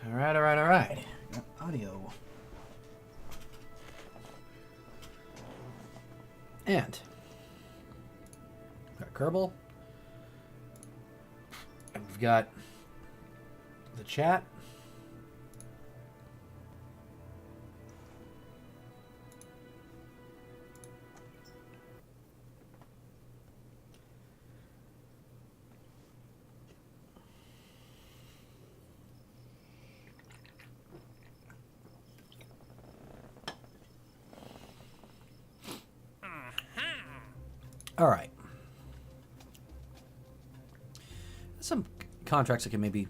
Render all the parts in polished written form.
Alright, alright, alright. Got audio. And we've got Kerbal. And we've got the chat. All right. Some contracts I can maybe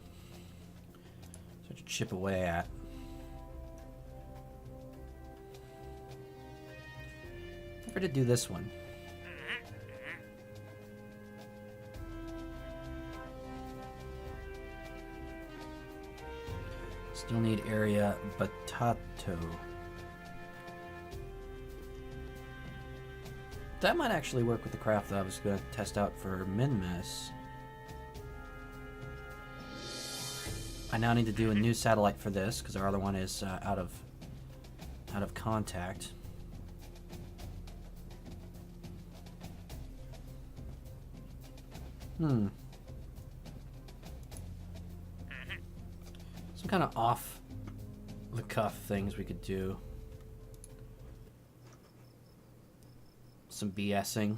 start to chip away at. Never did do this one. Still need area Batato. That might actually work with the craft that I was going to test out for Minmess. I now need to do a new satellite for this because our other one is out of contact. Some kind of off the cuff things we could do. Some BSing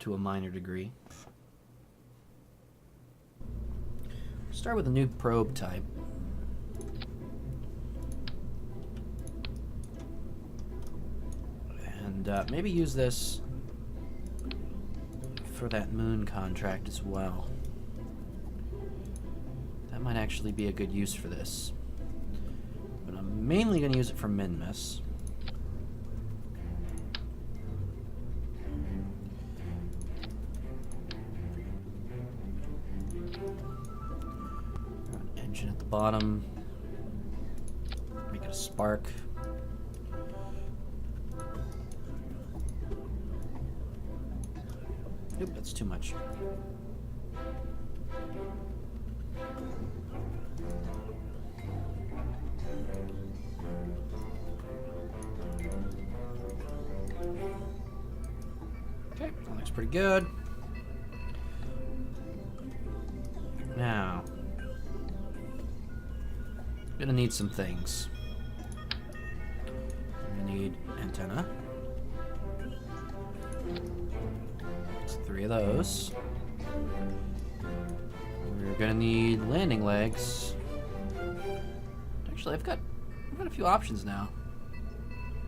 to a minor degree. Start with a new probe type. And maybe use this for that moon contract as well. That might actually be a good use for this. But I'm mainly going to use it for Minmus. Engine at the bottom. Make it a spark. Nope, that's too much. Okay, that looks pretty good. Now, gonna need some things. I'm gonna need antenna. That's 3 of those. We're gonna need landing legs. Actually, I've got a few options now.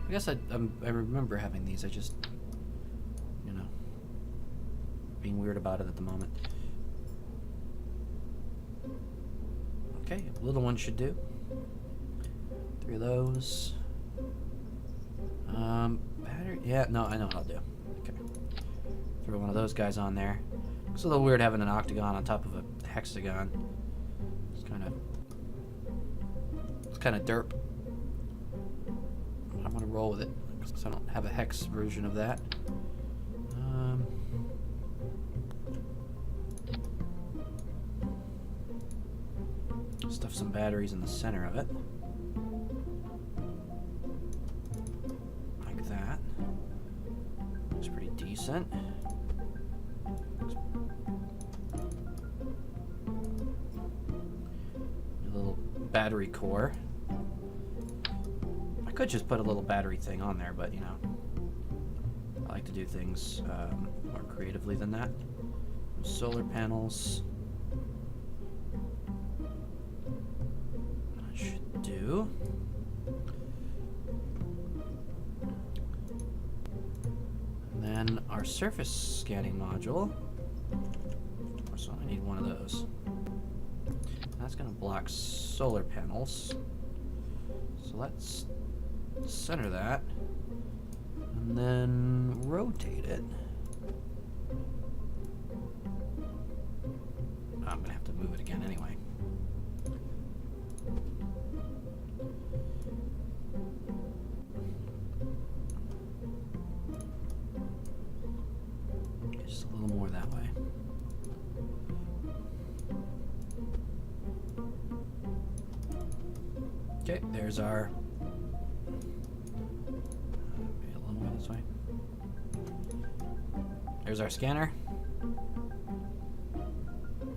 I guess I remember having these. I just, you know, being weird about it at the moment. Okay, a little one should do. 3 of those. Battery. Yeah, no, I know what I'll do. Okay. Throw one of those guys on there. It's a little weird having an octagon on top of a hexagon. It's kind of derp. I'm gonna roll with it because I don't have a hex version of that. Stuff some batteries in the center of it. Like that. Looks pretty decent. A little battery core. I could just put a little battery thing on there, but you know, I like to do things more creatively than that. Solar panels. That should do. And then our surface scanning module. So I need one of those. That's going to block solar panels. So let's center that and then rotate it. I'm going to have to move it again anyway. Just a little more that way. Okay, there's our... maybe a little bit this way. There's our scanner.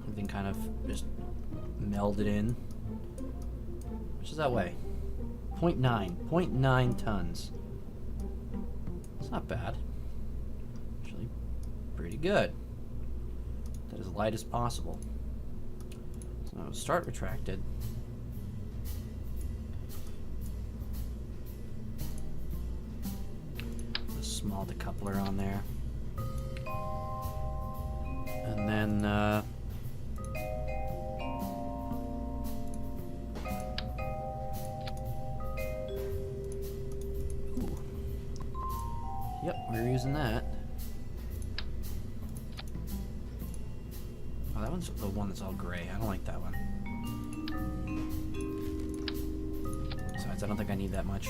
Everything kind of just melded in. Which is that way? 0.9 tons. It's not bad. Actually, pretty good. That is light as possible. So start retracted. A small decoupler on there. And then ooh. Yep, we're using that. Oh, that one's the one that's all gray. I don't like that one. Besides, I don't think I need that much.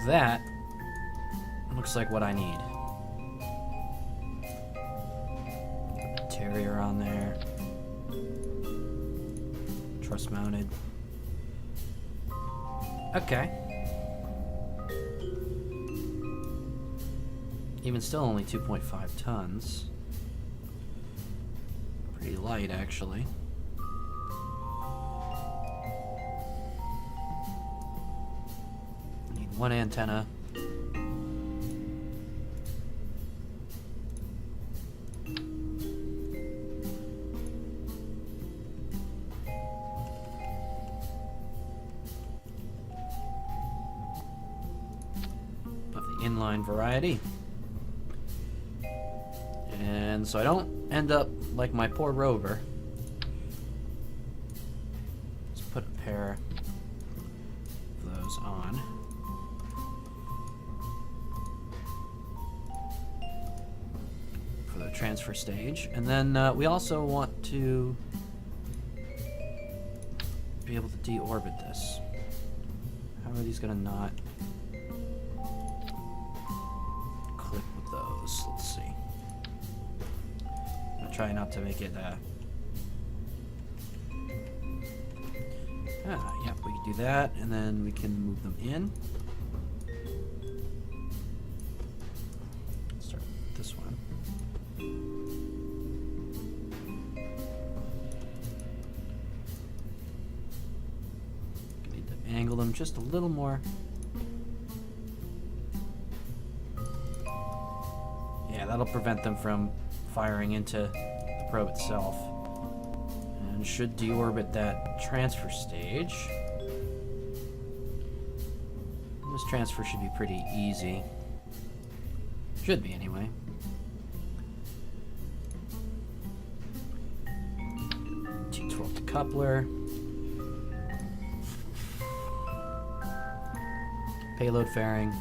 That looks like what I need. Terrier on there. Truss mounted. Okay. Even still only 2.5 tons. Pretty light, actually. Need one antenna. Of the inline variety. And so I don't end up like my poor rover. Let's put a pair of those on. For the transfer stage. And then we also want to be able to deorbit this. How are these gonna not clip with those? Let's see. Try not to make it yeah, we can do that, and then we can move them in. Let's start with this one. Need to angle them just a little more. Yeah, that'll prevent them from firing into the probe itself, and should deorbit that transfer stage. This transfer should be pretty easy. Should be, anyway. T12 decoupler. Payload fairing.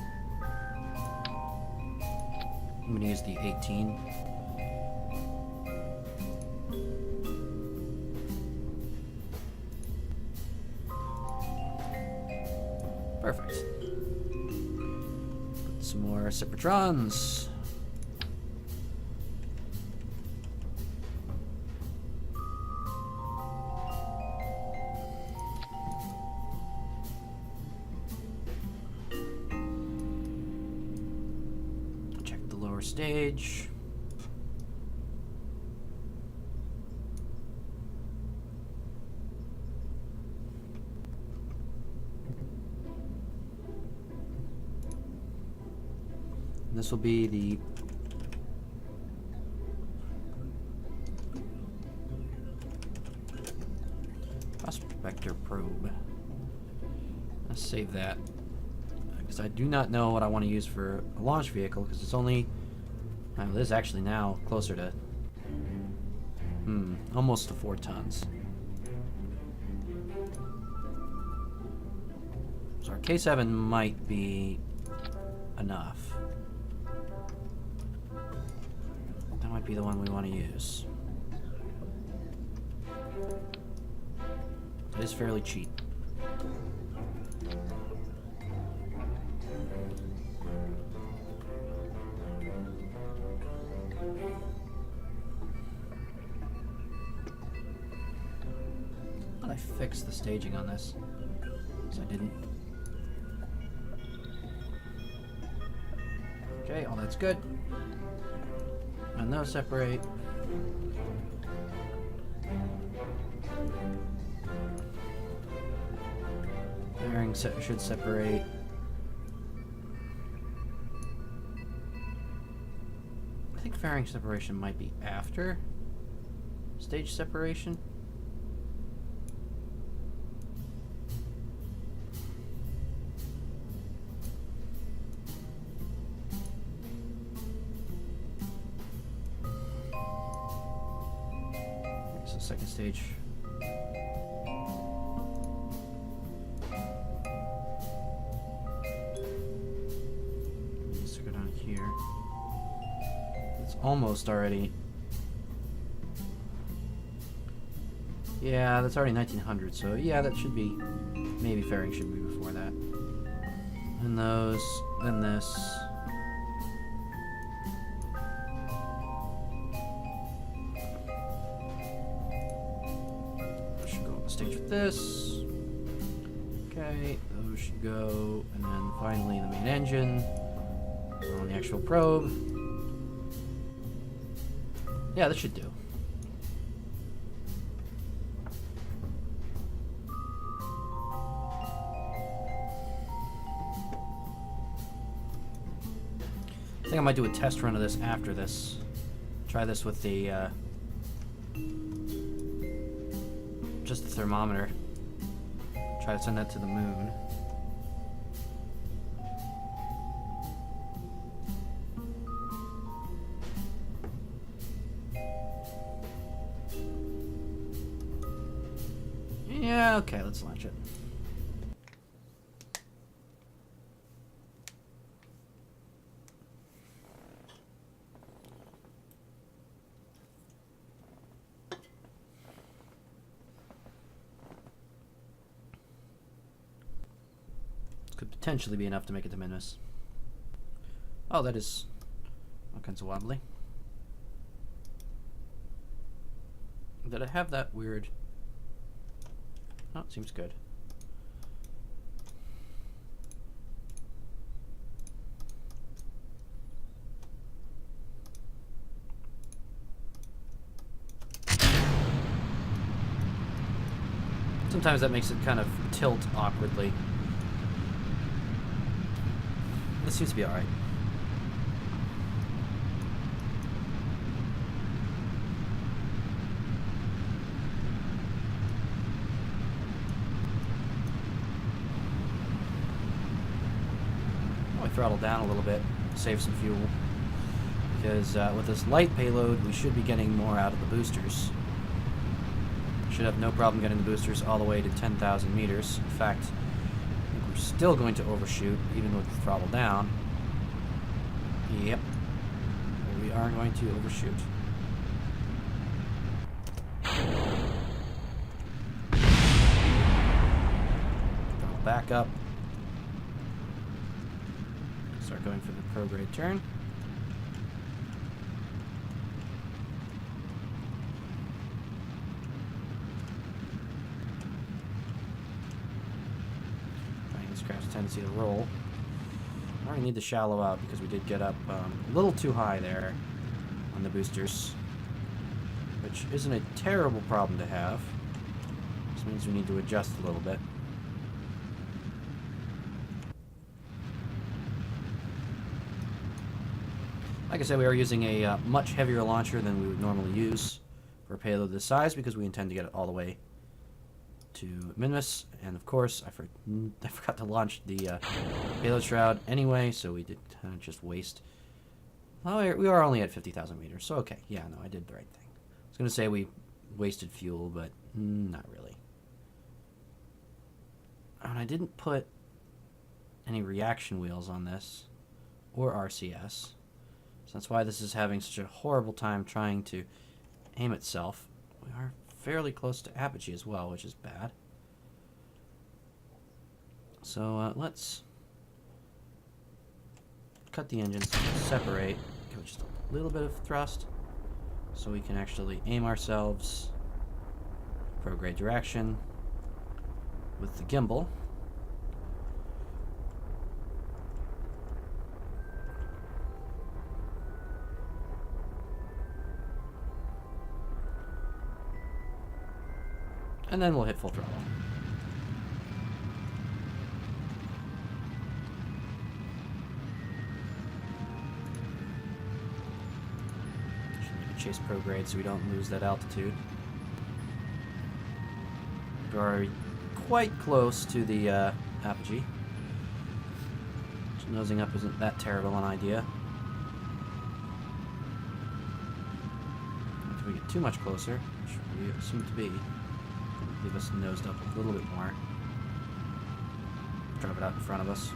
I'm going to use the 18. Perfect. Put some more reciprotrons. Check the lower stage. This will be the prospector probe. Let's save that, because I do not know what I want to use for a launch vehicle, because it's only, well, it is actually now closer to almost to 4 tons. So our K7 might be enough. That might be the one we want to use. It is fairly cheap. How did I fix the staging on this? didn't. Okay, all that's good. And those separate. Bearing should separate. I think fairing separation might be after stage separation. So second stage. Let's go down here. It's almost already. Yeah, that's already 1900, so yeah, that should be. Maybe fairing should be before that. And those, then this. Should go on the stage with this. Okay, those should go, and then finally the main engine on the actual probe. Yeah, this should do. I think I might do a test run of this after this. Try this with the just the thermometer. Try to send that to the moon. Yeah, okay, let's launch it. Could potentially be enough to make it to Minus. Oh, that is all kinds of wobbly. Did I have that weird? Oh, it seems good. Sometimes that makes it kind of tilt awkwardly. This seems to be alright. I'll throttle down a little bit, save some fuel. Because with this light payload, we should be getting more out of the boosters. Should have no problem getting the boosters all the way to 10,000 meters. In fact, I think we're still going to overshoot, even with the throttle down. Yep. We are going to overshoot. Throttle back up. Start going for the prograde turn. Tendency to roll. I already need to shallow out because we did get up a little too high there on the boosters, which isn't a terrible problem to have. This means we need to adjust a little bit. Like I said, we are using a much heavier launcher than we would normally use for a payload this size because we intend to get it all the way to Minmus, and of course I forgot to launch the payload shroud anyway, so we did kind of just waste. Well, we are only at 50,000 meters, so okay, yeah, no, I did the right thing. I was gonna say we wasted fuel, but not really. And I didn't put any reaction wheels on this, or RCS, so that's why this is having such a horrible time trying to aim itself. We are fairly close to apogee as well, which is bad. So let's cut the engines, separate, give it just a little bit of thrust so we can actually aim ourselves prograde direction with the gimbal. And then we'll hit full throttle. Chase prograde so we don't lose that altitude. We're quite close to the apogee. So nosing up isn't that terrible an idea. If we get too much closer, which we assume to be, leave us nosed up a little bit more. Drop it out in front of us.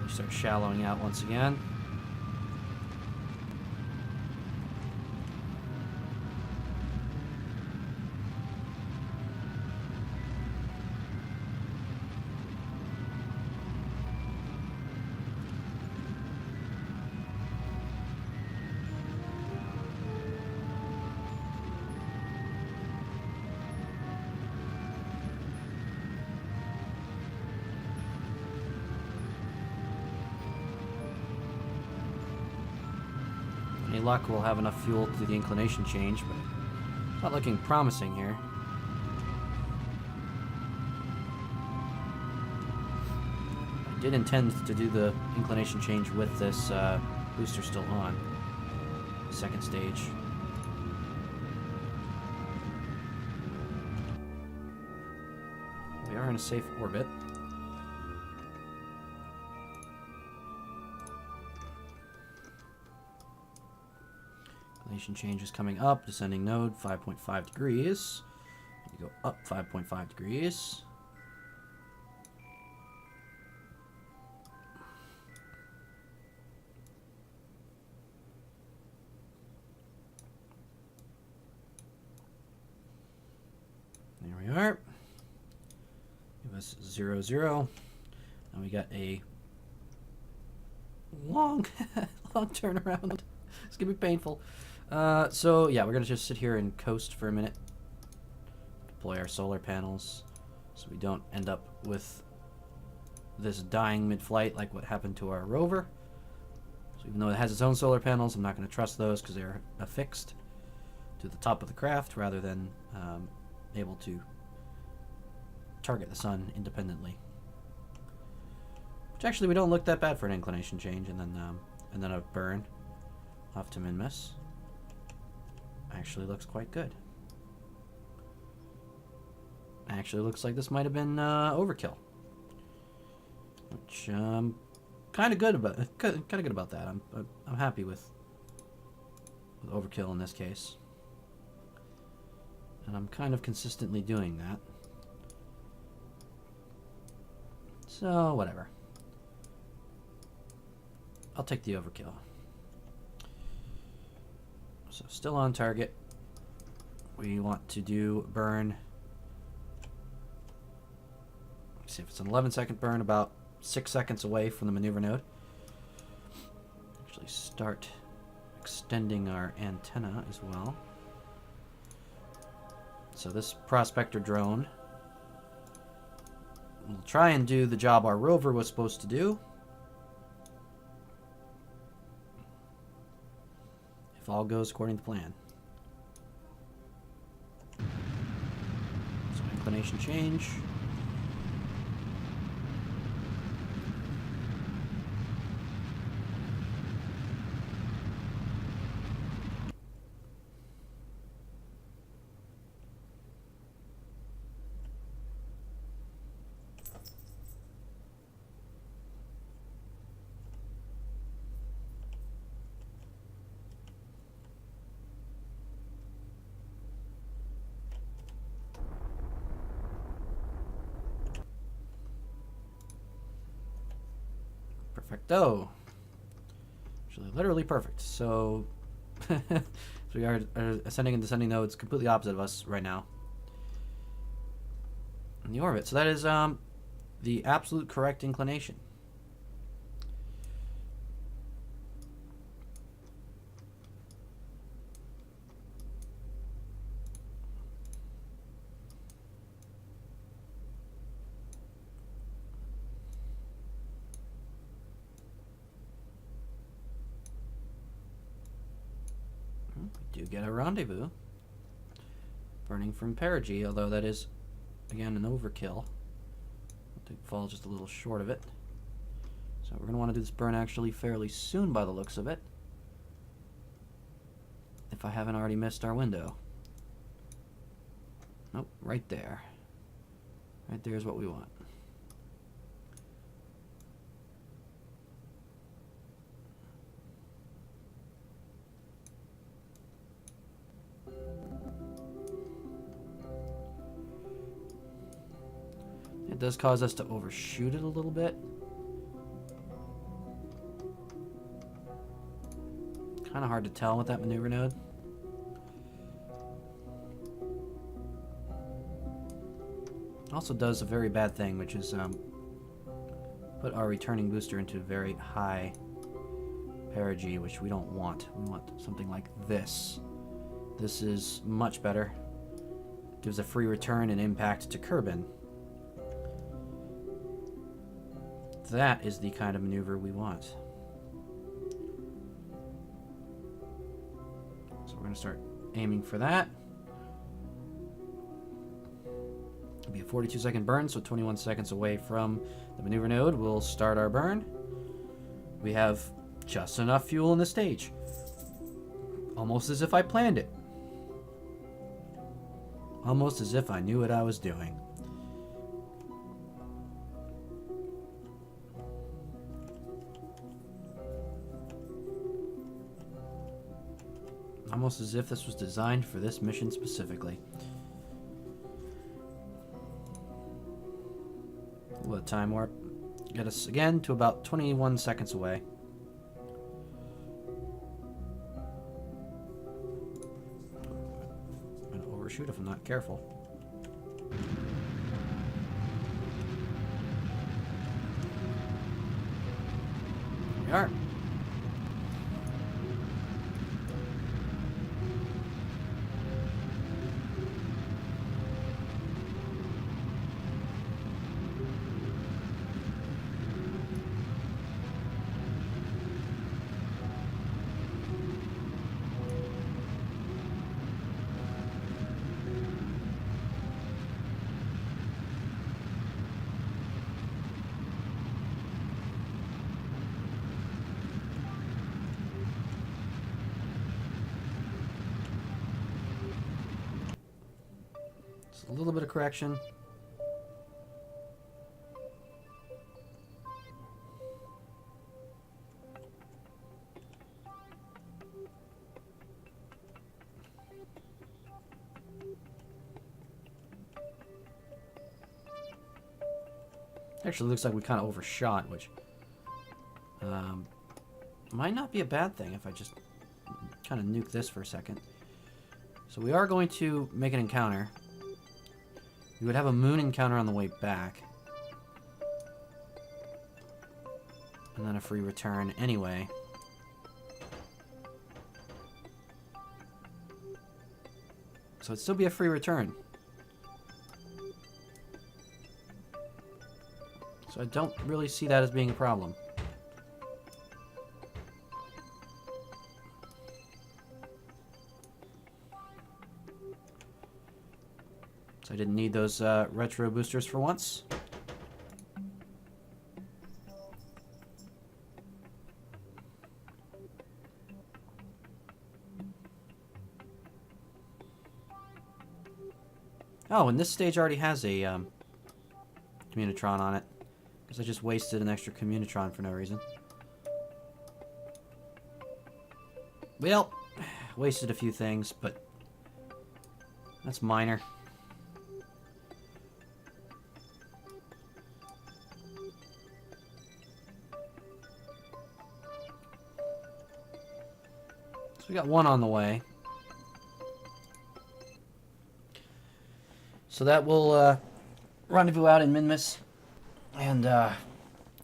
Start shallowing out once again. Any luck, we'll have enough fuel to do the inclination change, but it's not looking promising here. I did intend to do the inclination change with this booster still on. Second stage. We are in a safe orbit. Inclination change is coming up. Descending node, 5.5 degrees. You go up 5.5 degrees. There we are. Give us 0, 0. And we got a long, long turnaround. It's gonna be painful. So yeah, we're gonna just sit here and coast for a minute. Deploy our solar panels so we don't end up with this dying mid-flight like what happened to our rover. So even though it has its own solar panels, I'm not going to trust those because they're affixed to the top of the craft rather than able to target the sun independently. Which actually we don't look that bad for an inclination change, and then a burn off to min-miss. Actually looks quite good. Actually looks like this might have been overkill, which kind of good about that. I'm happy with overkill in this case, and I'm kind of consistently doing that. So whatever. I'll take the overkill. So still on target. We want to do burn. Let's see if it's an 11-second burn, about 6 seconds away from the maneuver node. Actually start extending our antenna as well. So this prospector drone will try and do the job our rover was supposed to do. If all goes according to plan. So inclination change. Perfecto. Actually, literally perfect. So, so we are ascending and descending nodes completely opposite of us right now in the orbit. So that is the absolute correct inclination. do get a rendezvous. Burning from perigee, although that is, again, an overkill. I think fall just a little short of it. So we're going to want to do this burn actually fairly soon by the looks of it. If I haven't already missed our window. Nope, right there. Right there is what we want. It does cause us to overshoot it a little bit. Kind of hard to tell with that maneuver node. Also does a very bad thing, which is put our returning booster into very high perigee, which we don't want. We want something like this. This is much better. Gives a free return and impact to Kerbin. That is the kind of maneuver we want. So we're going to start aiming for that. It'll be a 42-second burn, so 21 seconds away from the maneuver node. We'll start our burn. We have just enough fuel in the stage. Almost as if I planned it. Almost as if I knew what I was doing. Almost as if this was designed for this mission specifically. Will time warp get us again to about 21 seconds away. I'm going to overshoot if I'm not careful. Here we are. A little bit of correction. Actually looks like we kind of overshot, which might not be a bad thing if I just kind of nuke this for a second. So we are going to make an encounter. We would have a moon encounter on the way back. And then a free return anyway. So it'd still be a free return. So I don't really see that as being a problem. So I didn't need those retro boosters for once. Oh, and this stage already has a Communitron on it. Because I just wasted an extra Communitron for no reason. Well, wasted a few things, but that's minor. So we got one on the way. So that will rendezvous out in Minmus and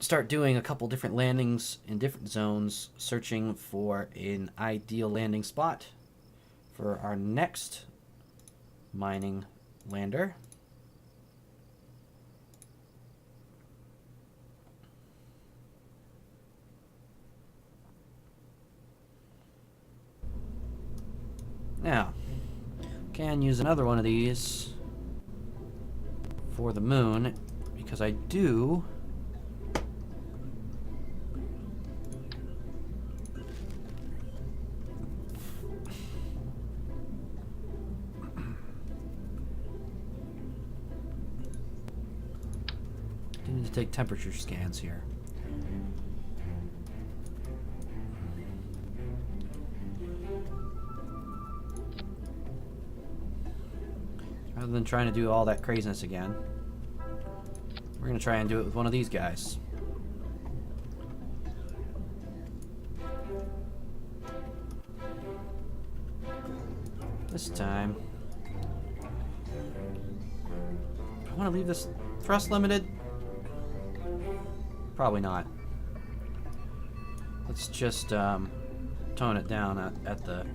start doing a couple different landings in different zones, searching for an ideal landing spot for our next mining lander. can use another one of these for the moon, because I do need to take temperature scans here. Rather than trying to do all that craziness again, we're going to try and do it with one of these guys. This time, I want to leave this thrust limited. Probably not. Let's just tone it down at the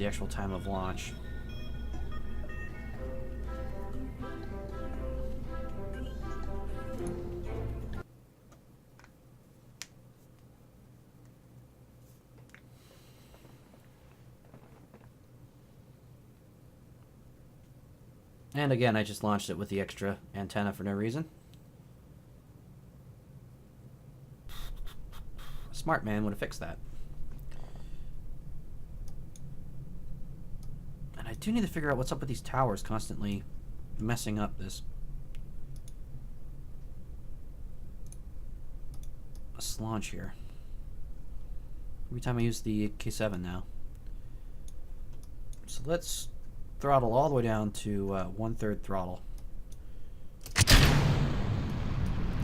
actual time of launch. And again, I just launched it with the extra antenna for no reason. A smart man would have fixed that. And I do need to figure out what's up with these towers constantly messing up this launch here. Every time I use the K7 now. So let's throttle all the way down to 1/3 throttle.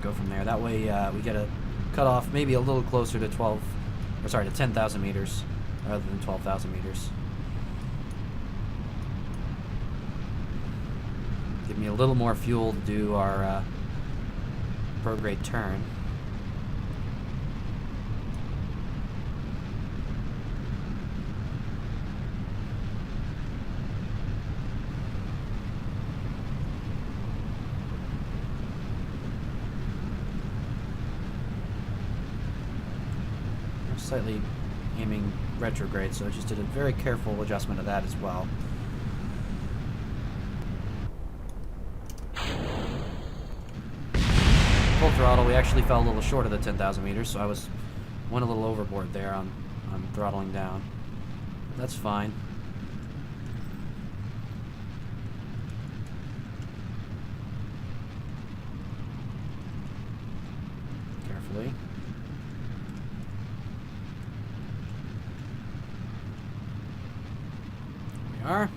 Go from there. That way we get a cutoff maybe a little closer to 10,000 meters rather than 12,000 meters. Give me a little more fuel to do our prograde turn. Slightly aiming retrograde, so I just did a very careful adjustment of that as well. Full throttle, we actually fell a little short of the 10,000 meters, so I went a little overboard there on throttling down. That's fine. Carefully. Are.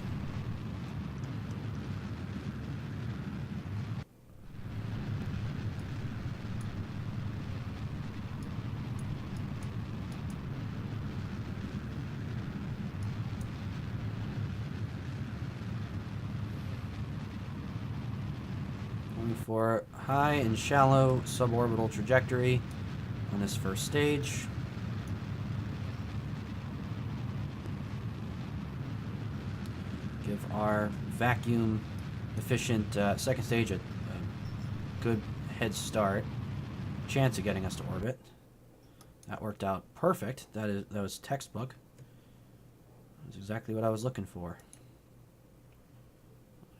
Going for high and shallow suborbital trajectory on this first stage. Give our vacuum efficient second stage a good head start, chance of getting us to orbit. That worked out perfect. That was textbook. That's exactly what I was looking for.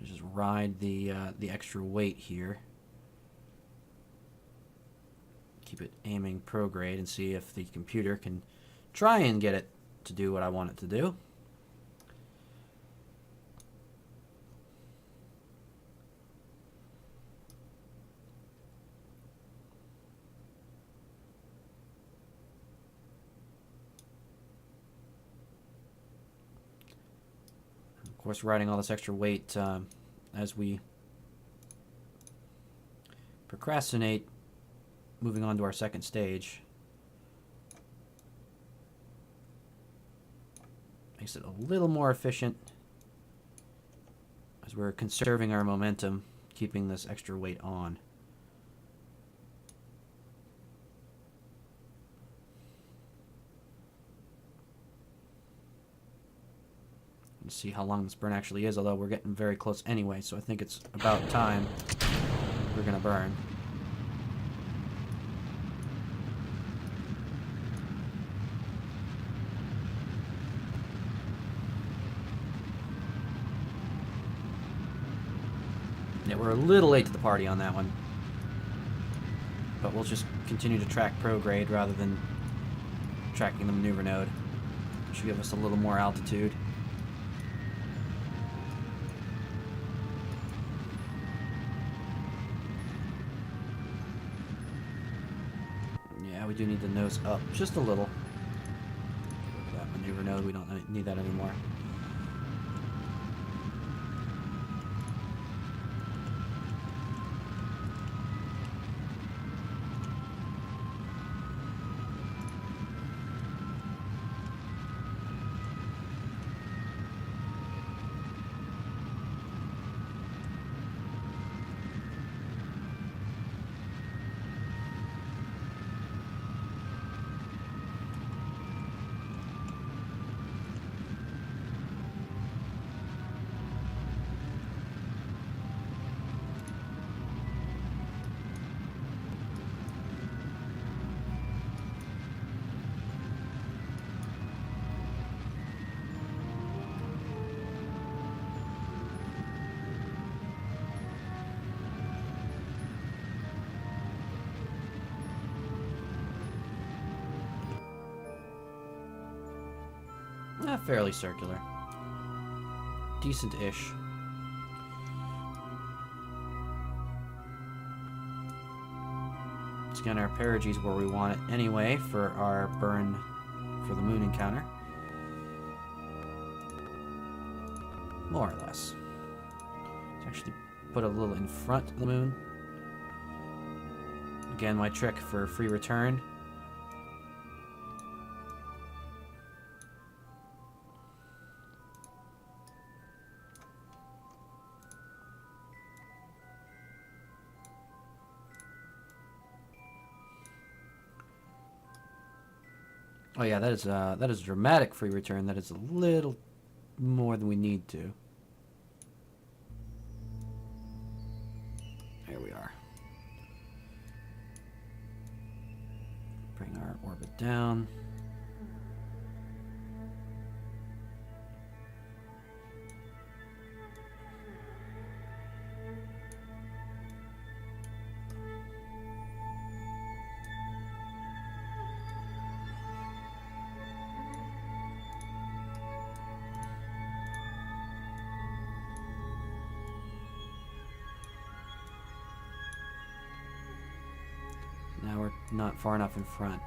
Just ride the extra weight here. Keep it aiming prograde and see if the computer can try and get it to do what I want it to do. Of course, riding all this extra weight as we procrastinate moving on to our second stage. Makes it a little more efficient as we're conserving our momentum, keeping this extra weight on. Let's see how long this burn actually is, although we're getting very close anyway, so I think it's about time we're going to burn. Yeah, we're a little late to the party on that one. But we'll just continue to track prograde rather than tracking the maneuver node. Should give us a little more altitude. Yeah, we do need to nose up just a little. That maneuver node, we don't need that anymore. Fairly circular. Decent-ish. Let's get our perigees where we want it anyway for our burn for the moon encounter. More or less. Let's actually put a little in front of the moon. Again, my trick for free return. Oh yeah, that is dramatic free return. That is a little more than we need to. Here we are. Bring our orbit down. Now we're not far enough in front.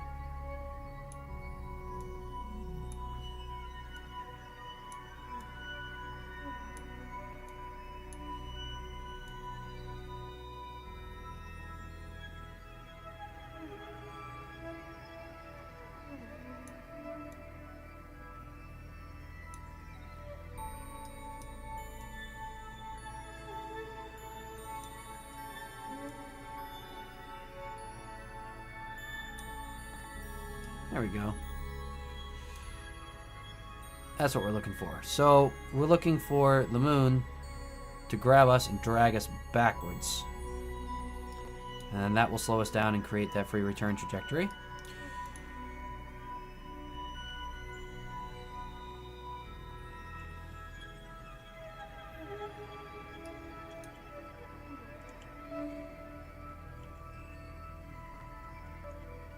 There we go. That's what we're looking for. So, we're looking for the moon to grab us and drag us backwards. And that will slow us down and create that free return trajectory.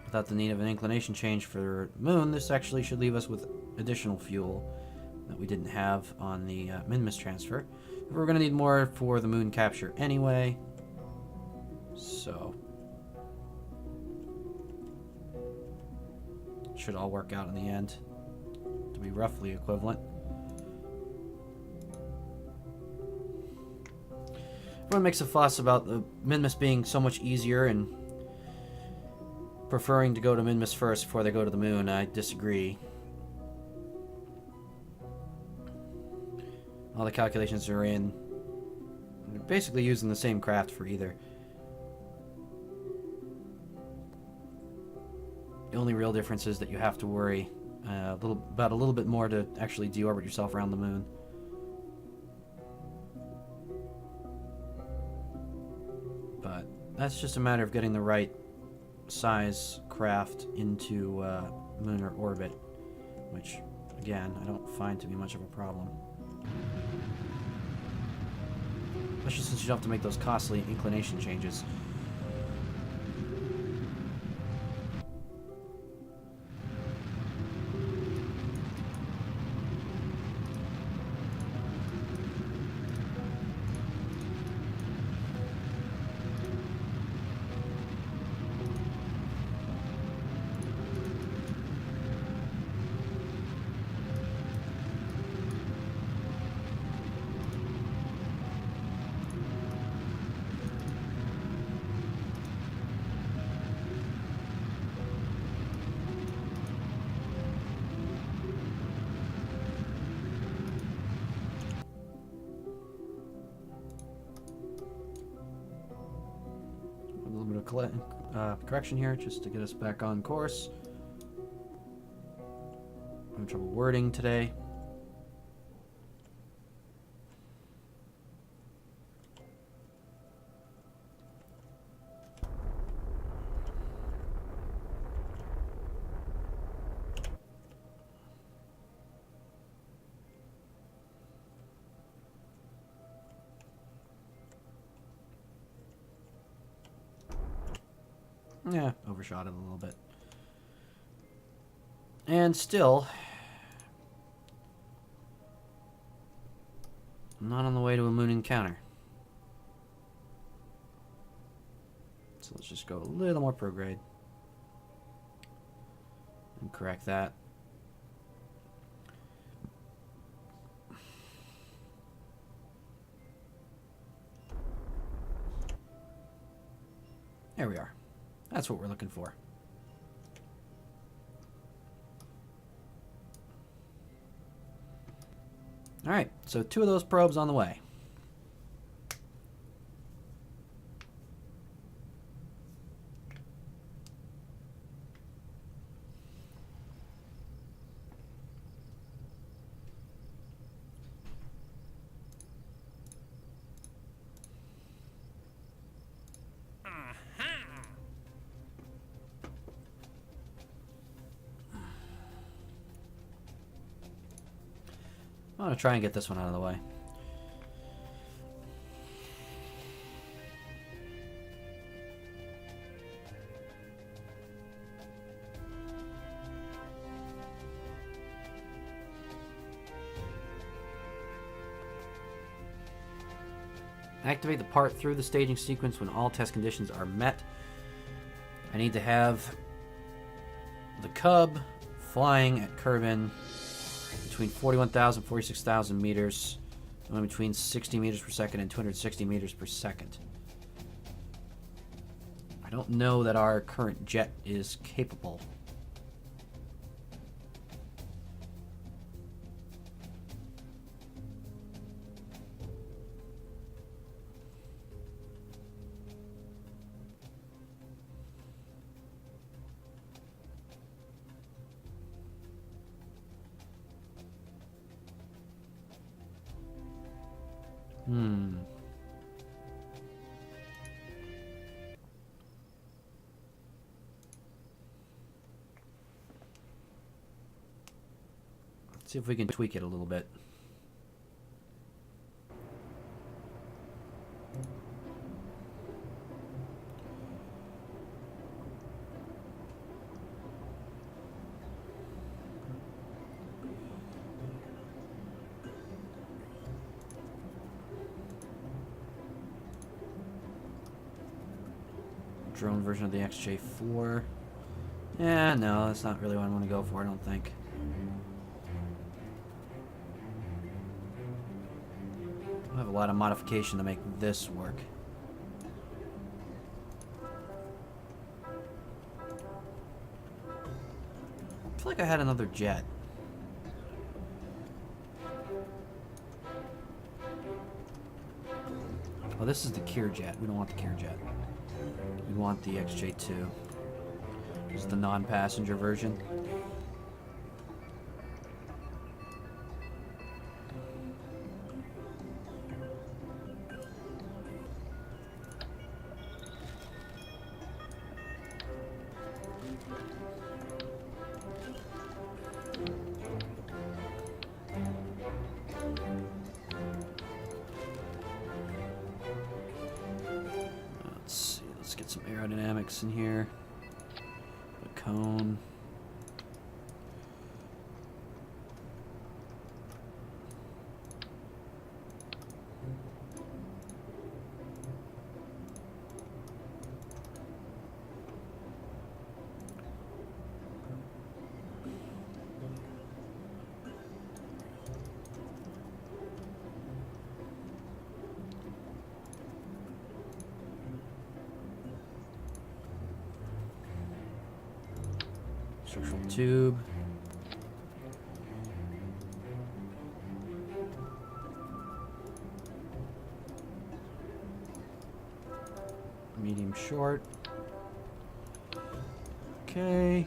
Without the need of an inclination change for the moon, this actually should leave us with additional fuel that we didn't have on the Minmus transfer. We're going to need more for the moon capture anyway. So, it should all work out in the end to be roughly equivalent. Everyone makes a fuss about the Minmus being so much easier and preferring to go to Minmus first before they go to the moon. I disagree. All the calculations are in. They're basically using the same craft for either. The only real difference is that you have to worry about a little bit more to actually deorbit yourself around the moon. But that's just a matter of getting the right size craft into lunar orbit, which, again, I don't find to be much of a problem. Especially since you don't have to make those costly inclination changes. Correction here, just to get us back on course. I'm having trouble wording today. Yeah, overshot it a little bit. And still, not on the way to a moon encounter. So let's just go a little more prograde. And correct that. There we are. That's what we're looking for. All right, so 2 of those probes on the way. I'm going to try and get this one out of the way. Activate the part through the staging sequence when all test conditions are met. I need to have the Cub flying at Kerbin between 41,000 and 46,000 meters, going between 60 meters per second and 260 meters per second. I don't know that our current jet is capable. Let's see if we can tweak it a little bit. Drone version of the XJ4. Yeah, no, that's not really what I want to go for, I don't think. I have a lot of modification to make this work. I feel like I had another jet. Oh, this is the Kier jet. We don't want the Kier jet. We want the XJ2. This is the non-passenger version. Let's get some aerodynamics in here. A cone. Structural tube. Medium short. Okay.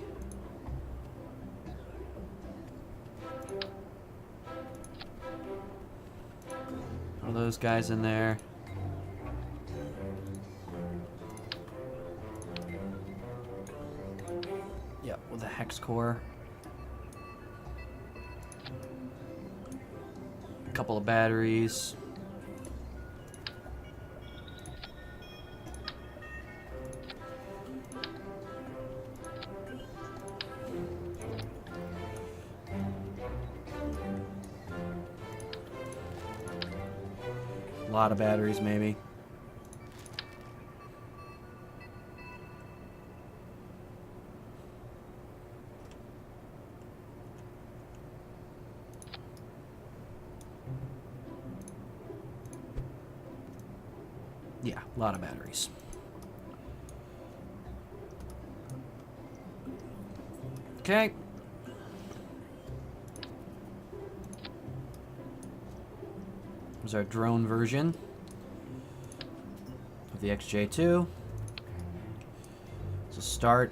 All those guys in there. Yep, with a hex core. A couple of batteries. A lot of batteries, maybe. Yeah, a lot of batteries. Okay. Here's our drone version of the XJ2. So start.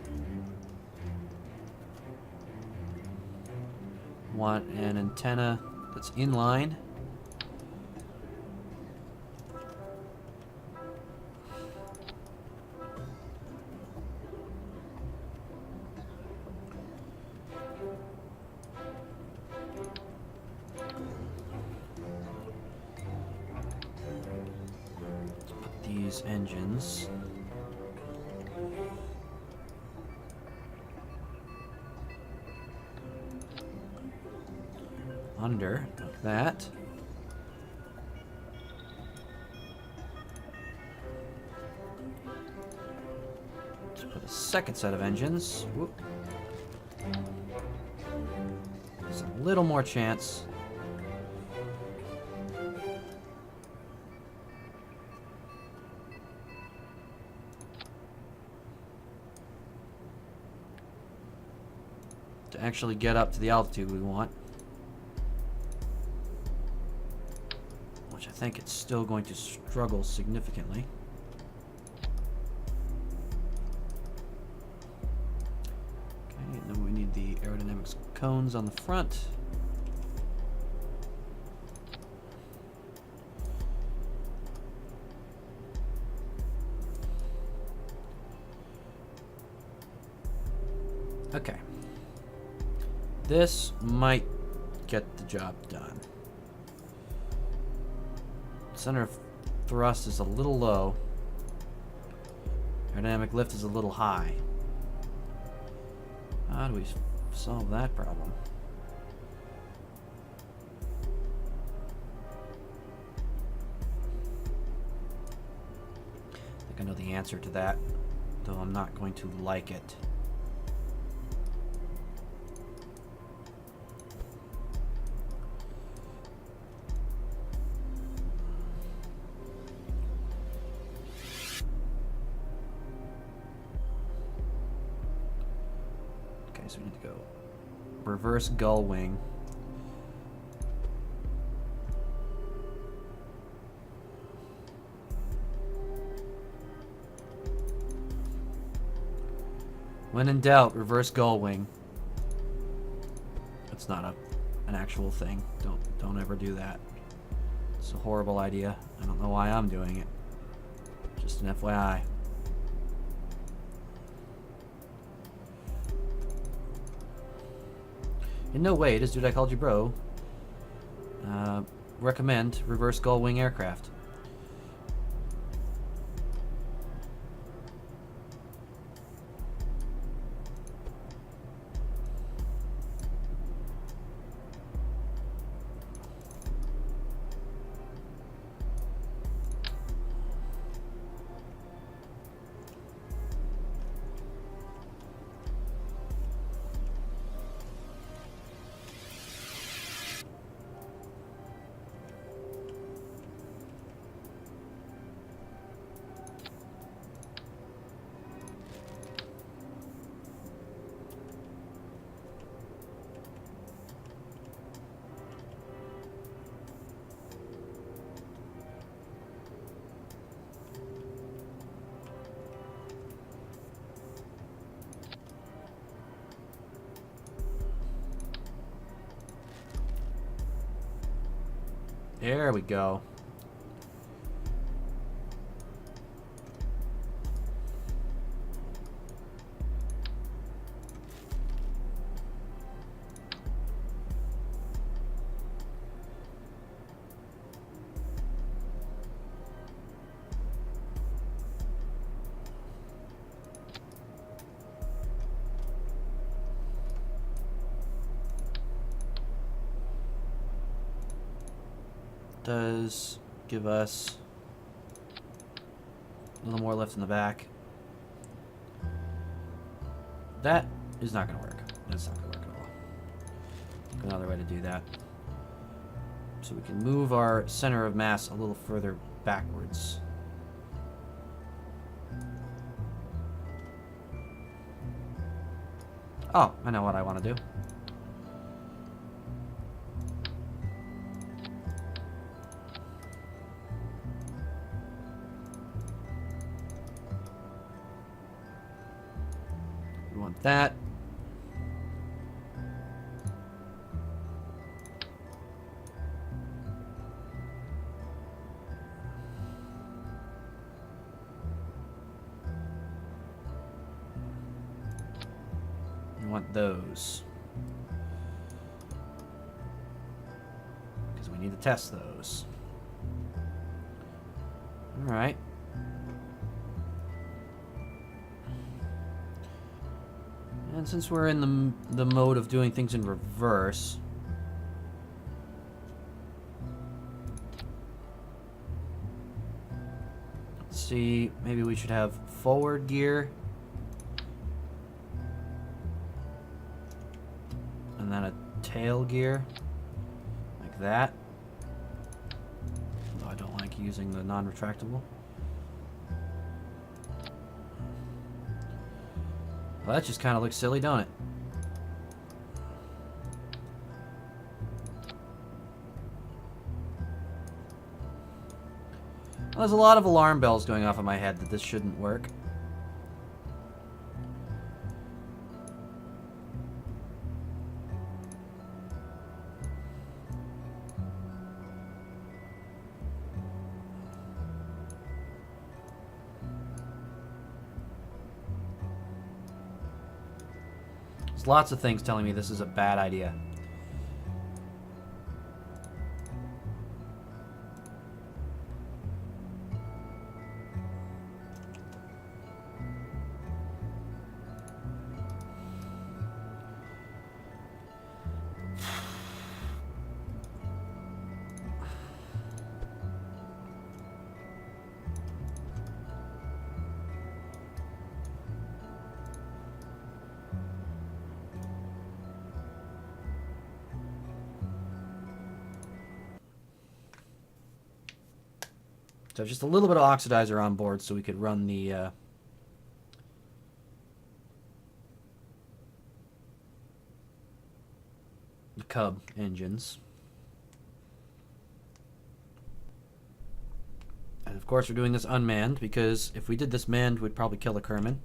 Want an antenna that's inline. These engines under like that. Let's put a second set of engines. Whoop. There's a little more chance. To actually get up to the altitude we want. Which I think it's still going to struggle significantly. Okay, and then we need the aerodynamics cones on the front. Okay. This might get the job done. Center of thrust is a little low. Aerodynamic lift is a little high. How do we solve that problem? I think I know the answer to that, though I'm not going to like it. So we need to go reverse gull wing. When in doubt, reverse gull wing. That's not an actual thing. Don't ever do that. It's a horrible idea. I don't know why I'm doing it. Just an FYI. In no way does Dude I Called You Bro recommend reverse gull wing aircraft. There we go. Does give us a little more lift in the back. That is not going to work. That's not going to work at all. Another way to do that. So we can move our center of mass a little further backwards. Oh, I know what I want to do. We want that. We want those. Because we need to test those. Alright. And since we're in the mode of doing things in reverse, let's see, maybe we should have forward gear and then a tail gear like that. Although I don't like using the non-retractable. Well, that just kind of looks silly, don't it? Well, there's a lot of alarm bells going off in my head that this shouldn't work. There's lots of things telling me this is a bad idea. So just a little bit of oxidizer on board so we could run the Cub engines. And of course we're doing this unmanned because if we did this manned, we'd probably kill the Kerman.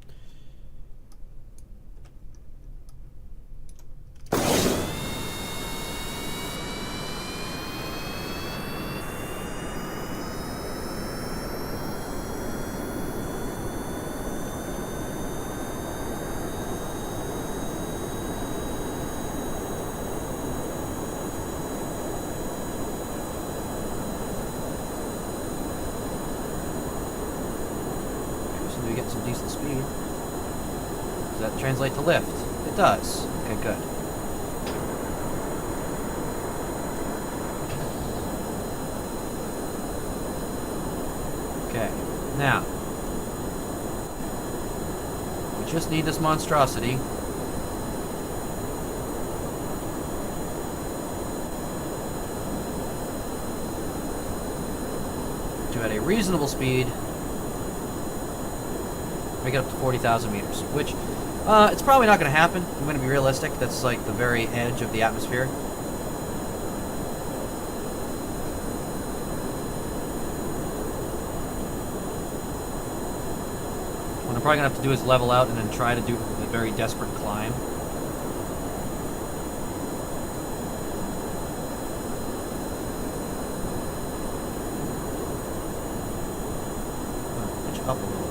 We get some decent speed. Does that translate to lift? It does. Okay, good. Okay, now we just need this monstrosity to, at a reasonable speed, make it up to 40,000 meters, which it's probably not going to happen. I'm going to be realistic. That's like the very edge of the atmosphere. What I'm probably going to have to do is level out and then try to do a very desperate climb. up a little.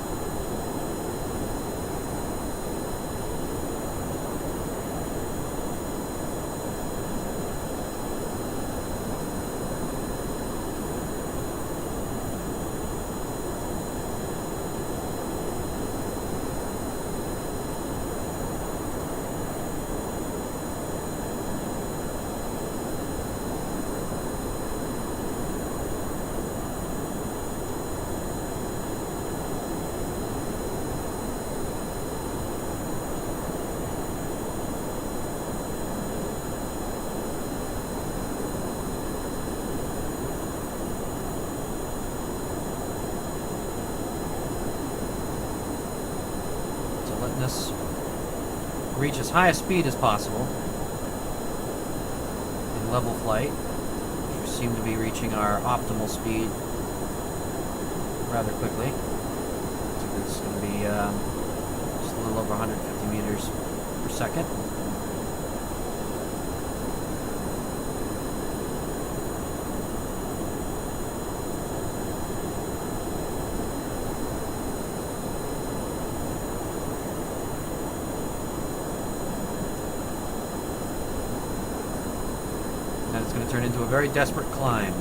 Letting us reach as high a speed as possible in level flight. We seem to be reaching our optimal speed rather quickly. So it's going to be just a little over 150 meters per second. And it's going to turn into a very desperate climb.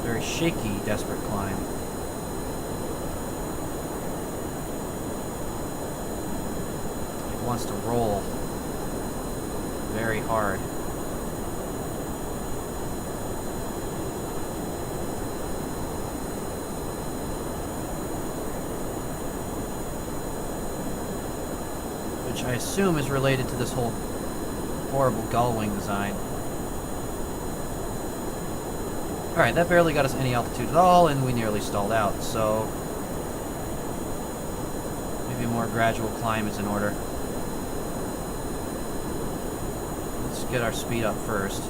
Very shaky, desperate climb. It wants to roll very hard. Which I assume is related to this whole horrible gull wing design. Alright, that barely got us any altitude at all, and we nearly stalled out, so maybe a more gradual climb is in order. Let's get our speed up first.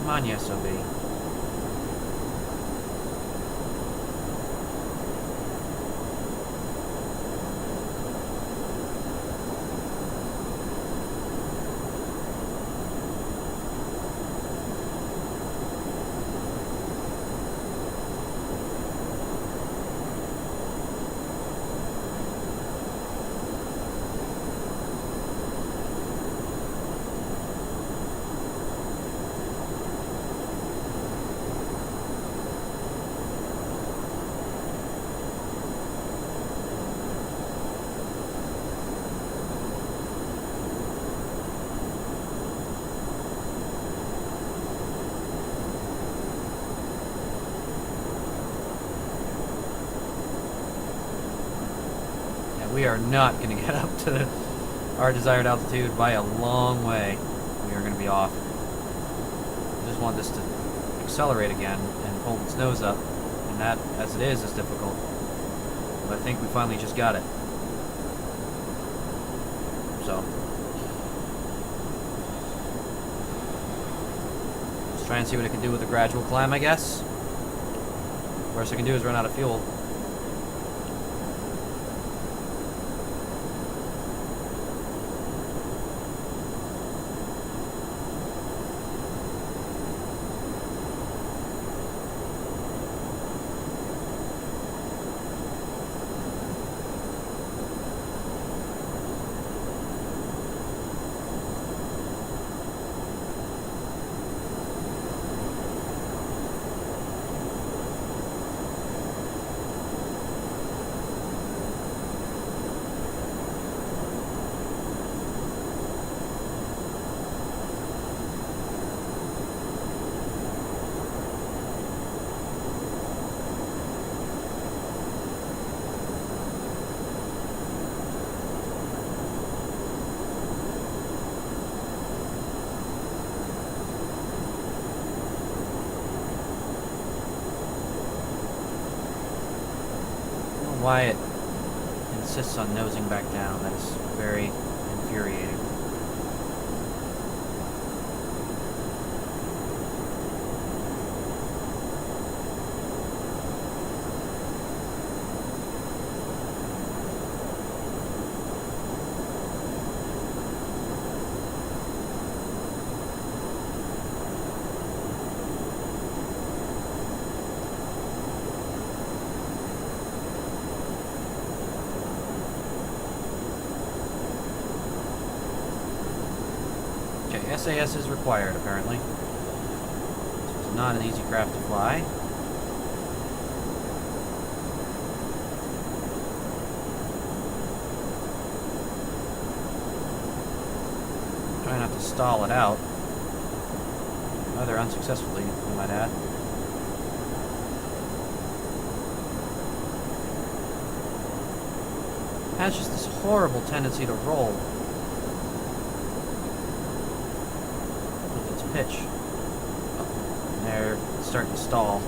Come on, yes, OB. We are not going to get up to our desired altitude by a long way. We are going to be off. I just want this to accelerate again and hold its nose up. And that, as it is difficult. But I think we finally just got it. So. Let's try and see what it can do with a gradual climb, I guess. Worst I can do is run out of fuel. why it insists on nosing back down. That is very infuriating. SAS is required, apparently. This is not an easy craft to fly. Try not to stall it out. Rather unsuccessfully, I might add. It has just this horrible tendency to roll. Pitch. Oh, and they're starting to stall.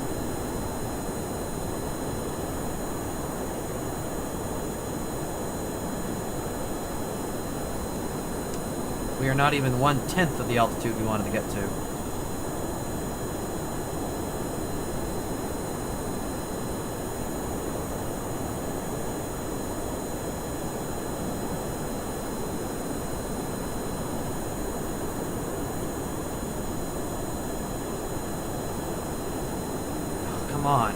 We are not even 1/10 of the altitude we wanted to get to. Come on.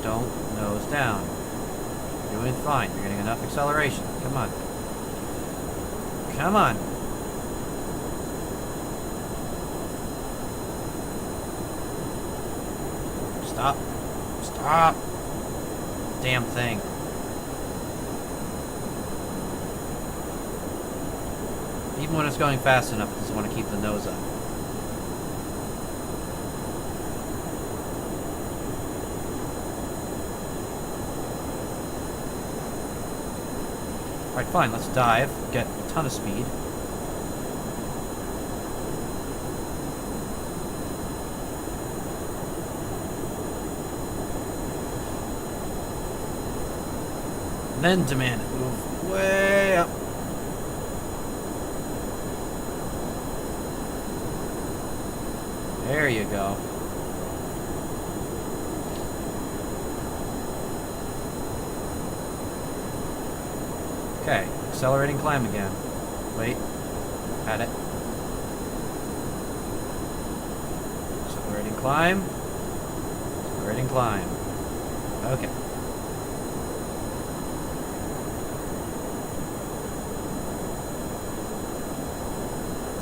Don't nose down. You're doing fine. You're getting enough acceleration. Come on. Come on. Stop. Stop. Damn thing. Even when it's going fast enough, it doesn't want to keep the nose up. Alright, fine. Let's dive. Get a ton of speed. And then demand it move way up. There you go. Okay, accelerating climb again. Wait, had it. Accelerating climb. Accelerating climb. Okay.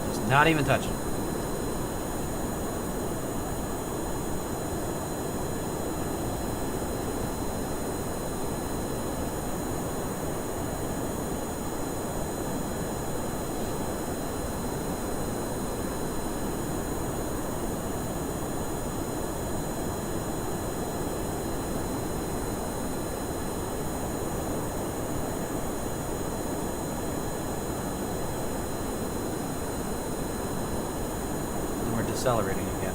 Just not even touching. Accelerating again.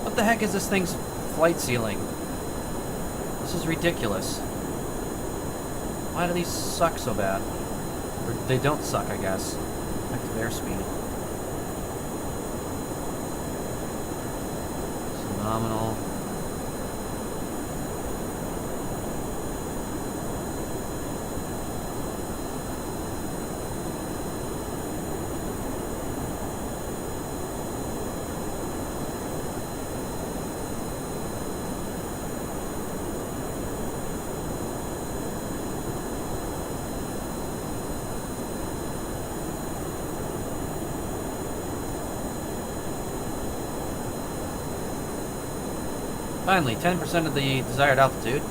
What the heck is this thing's flight ceiling? This is ridiculous. Why do these suck so bad? Or they don't suck, I guess. Back to their speed. It's phenomenal. Finally, 10% of the desired altitude.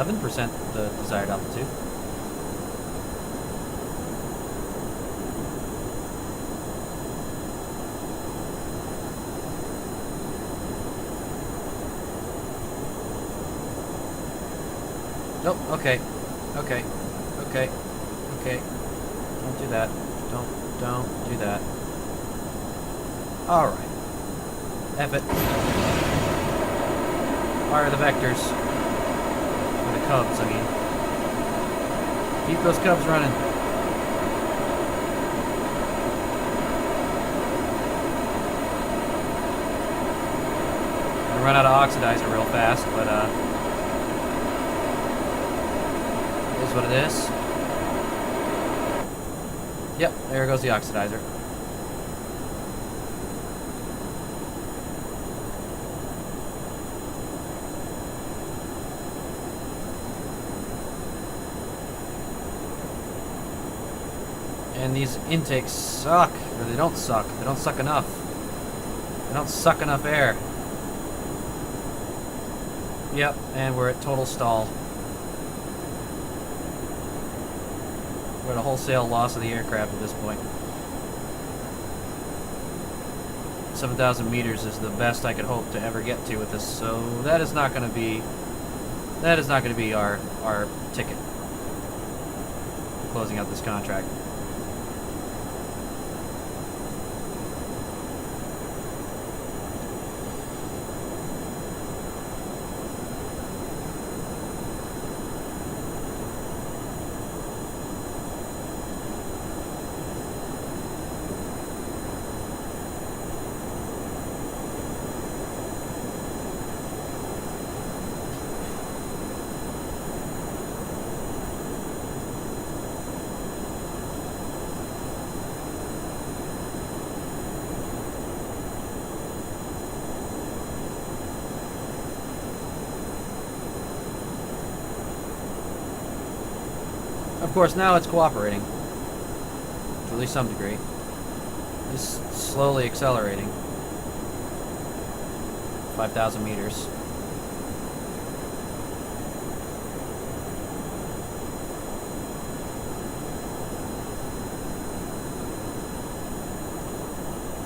11% the desired altitude. Nope, okay. Okay. Okay. Okay. Don't do that. Don't do that. Alright. F it. Fire the vectors. Or the cubs, I mean. Keep those cubs running. I run out of oxidizer real fast, but it is what it is. Yep, there goes the oxidizer. And these intakes suck, or they don't suck. They don't suck enough. They don't suck enough air. Yep, and we're at total stall. We're at a wholesale loss of the aircraft at this point. 7,000 meters is the best I could hope to ever get to with this, so that is not going to be our ticket for closing out this contract. Of course, now it's cooperating, to at least some degree. It's slowly accelerating. 5,000 meters.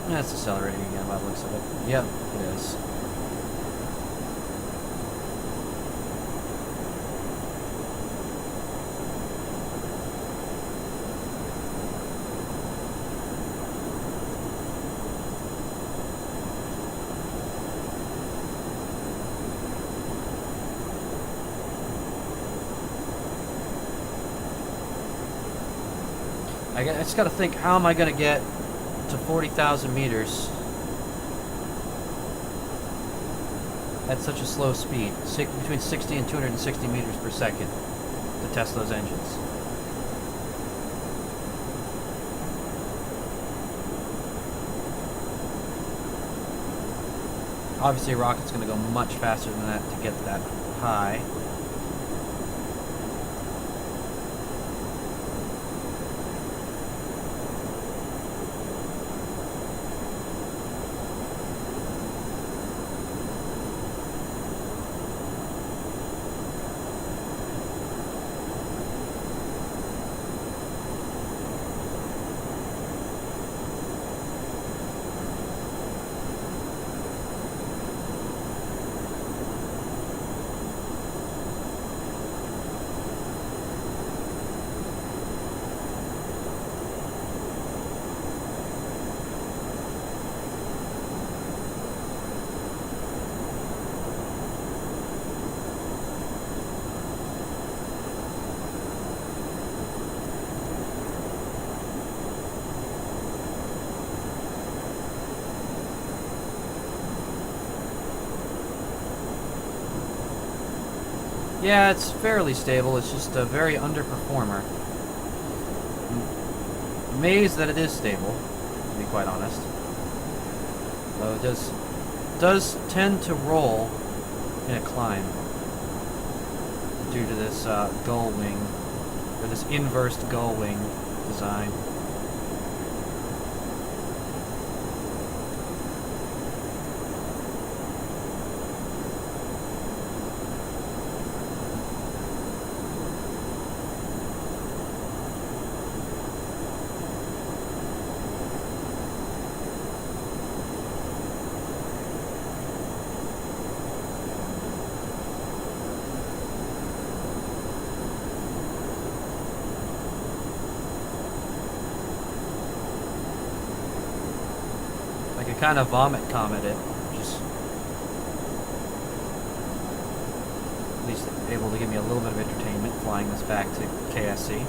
Yeah, it's accelerating again by the looks of it. Yep, it is. I just gotta think, how am I gonna get to 40,000 meters at such a slow speed? Between 60 and 260 meters per second to test those engines. Obviously a rocket's gonna go much faster than that to get that high. Yeah, it's fairly stable. It's just a very underperformer. I'm amazed that it is stable, to be quite honest. Though it does tend to roll in a climb due to this gull wing, or this inversed gull wing design. kind of vomit commented, which is at least able to give me a little bit of entertainment flying this back to KSC.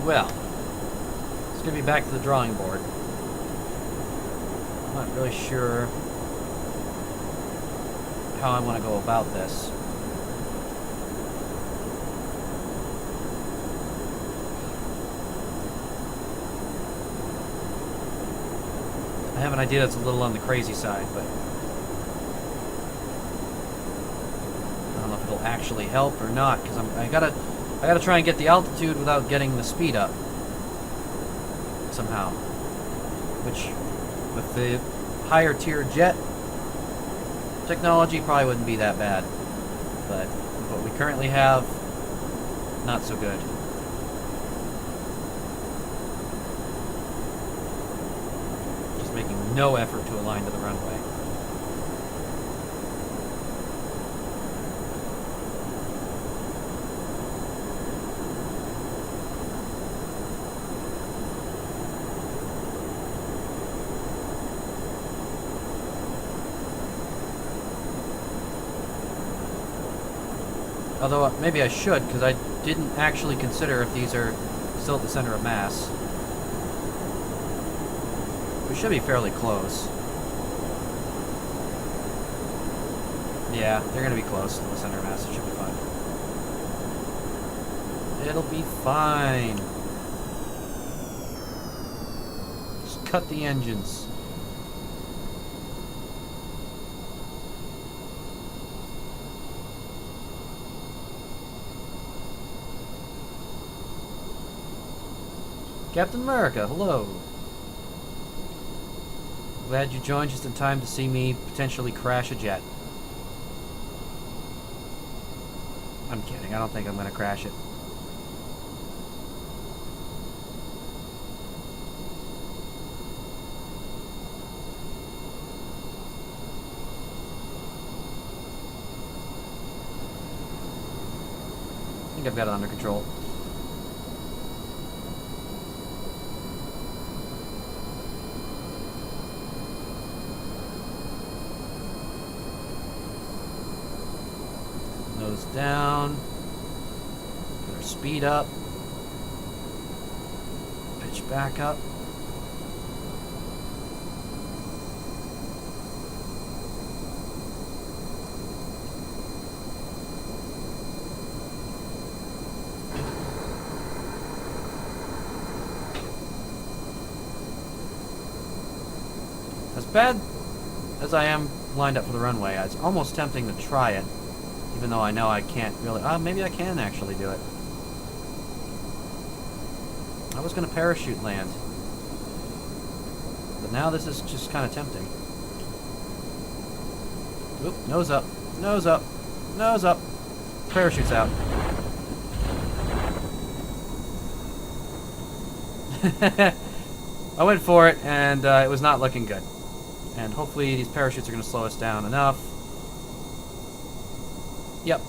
Well, it's going to be back to the drawing board. I'm not really sure how I want to go about this. I have an idea that's a little on the crazy side, but I don't know if it'll actually help or not, because I gotta try and get the altitude without getting the speed up somehow. Which, with the higher tier jet technology, probably wouldn't be that bad. But what we currently have, not so good. Just making no effort to align to the runway. Although, maybe I should, because I didn't actually consider if these are still at the center of mass. We should be fairly close. Yeah, they're going to be close to the center of mass. It should be fine. It'll be fine. Just cut the engines. Captain America, hello. Glad you joined just in time to see me potentially crash a jet. I'm kidding, I don't think I'm gonna crash it. I think I've got it under control. Nose down. Get our speed up. Pitch back up. As bad as I am lined up for the runway, it's almost tempting to try it. Even though I know I can't really... maybe I can actually do it. I was going to parachute land. But now this is just kind of tempting. Oop, nose up. Nose up. Nose up. Parachute's out. I went for it, and it was not looking good. And hopefully these parachutes are going to slow us down enough. Yep.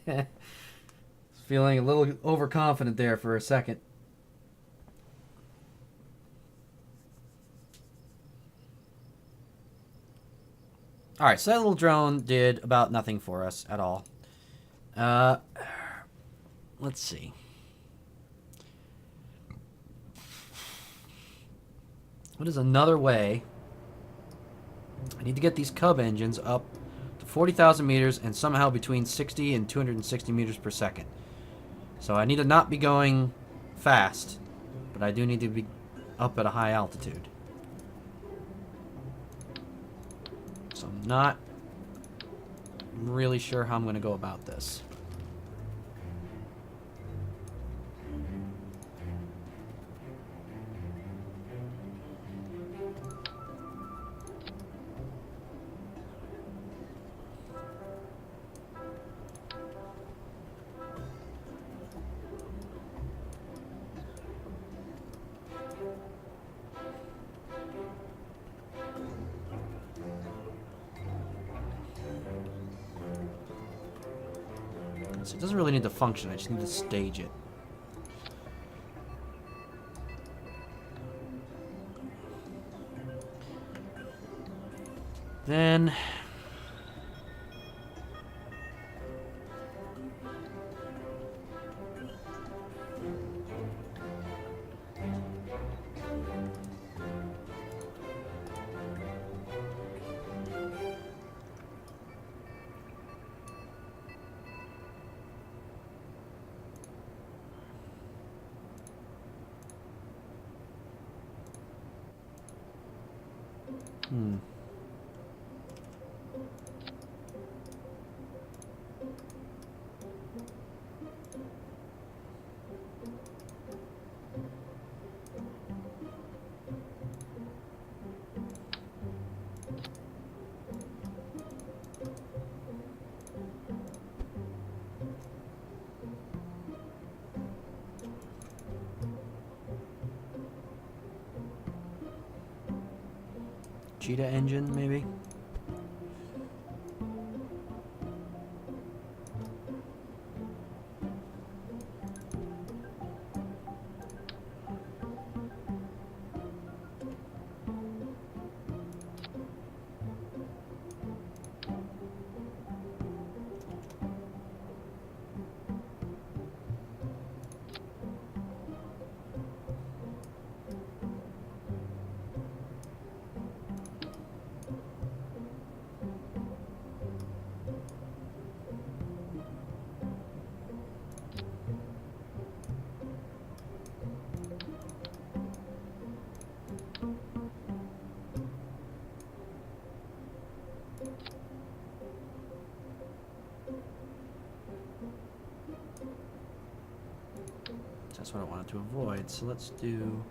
Okay. Feeling a little overconfident there for a second. Alright, so that little drone did about nothing for us at all. Let's see. What is another way? I need to get these Cub engines up to 40,000 meters and somehow between 60 and 260 meters per second. So I need to not be going fast, but I do need to be up at a high altitude. So I'm not really sure how I'm going to go about this. So it doesn't really need to function, I just need to stage it. Then... Cheetah engine, maybe? That's what I wanted to avoid, so let's do...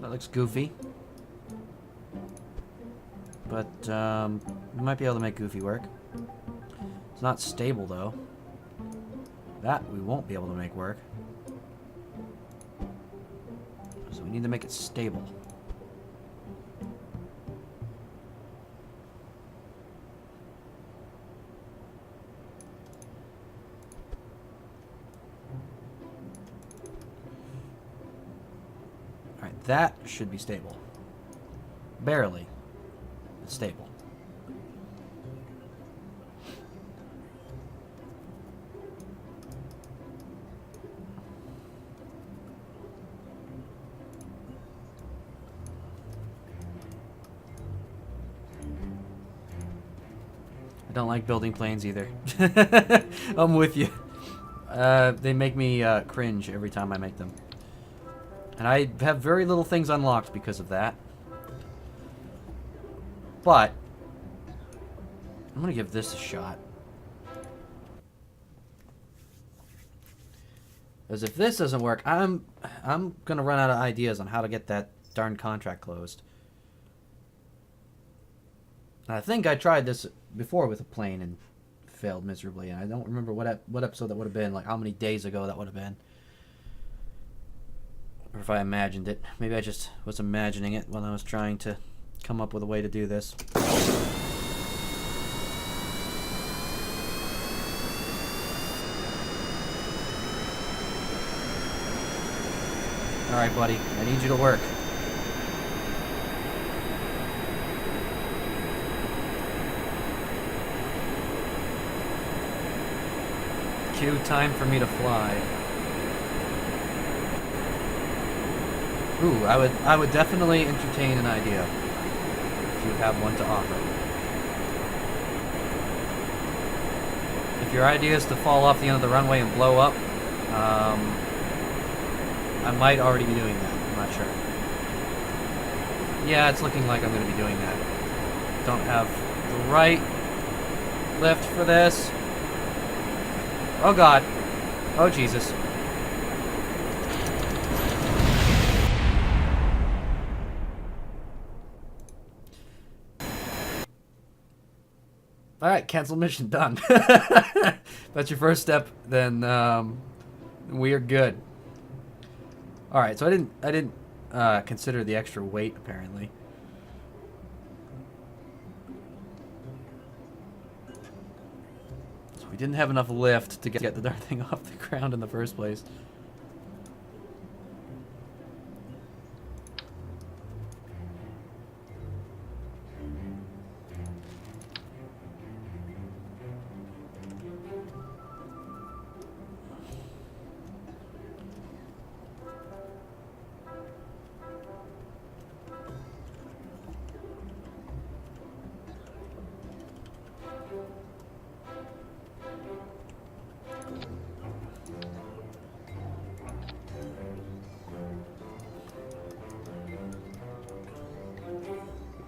That looks goofy. But, we might be able to make goofy work. It's not stable, though. That we won't be able to make work. So we need to make it stable. Alright, that should be stable. Barely. It's stable. I don't like building planes either. I'm with you. They make me cringe every time I make them. And I have very little things unlocked because of that. But I'm gonna give this a shot. Because if this doesn't work, I'm gonna run out of ideas on how to get that darn contract closed. I think I tried this before with a plane and failed miserably, and I don't remember what episode that would have been, like how many days ago that would have been. Or if I imagined it. Maybe I just was imagining it when I was trying to come up with a way to do this. Alright, buddy. I need you to work. Cue time for me to fly. Ooh, I would definitely entertain an idea if you have one to offer. If your idea is to fall off the end of the runway and blow up, I might already be doing that. I'm not sure. Yeah, it's looking like I'm going to be doing that. Don't have the right lift for this. Oh God. Oh Jesus. Alright, cancel mission, done. That's your first step, then we are good. Alright, so I didn't consider the extra weight apparently. So we didn't have enough lift to get the darn thing off the ground in the first place.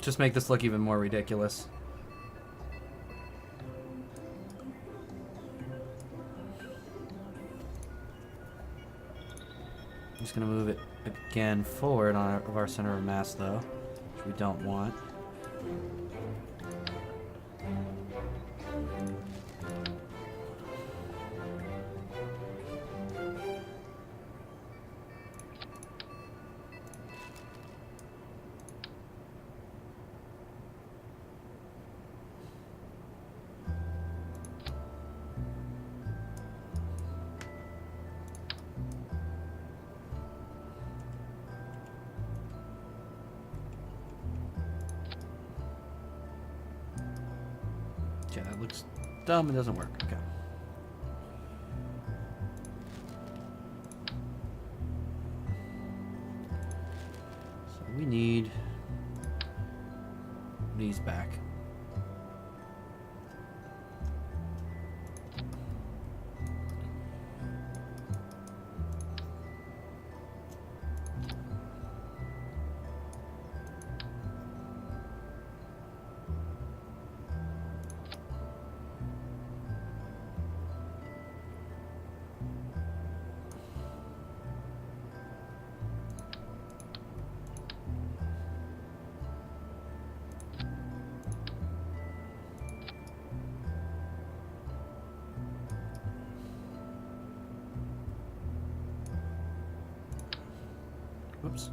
Just make this look even more ridiculous. I'm just gonna move it again forward on our center of mass though, which we don't want. Okay, that looks dumb. It doesn't work. Okay. So we need these back. Whoops.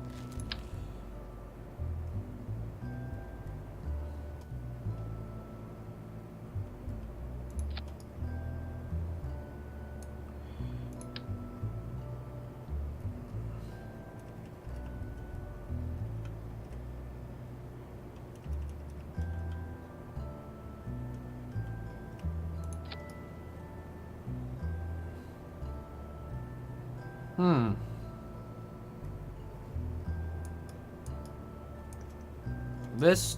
This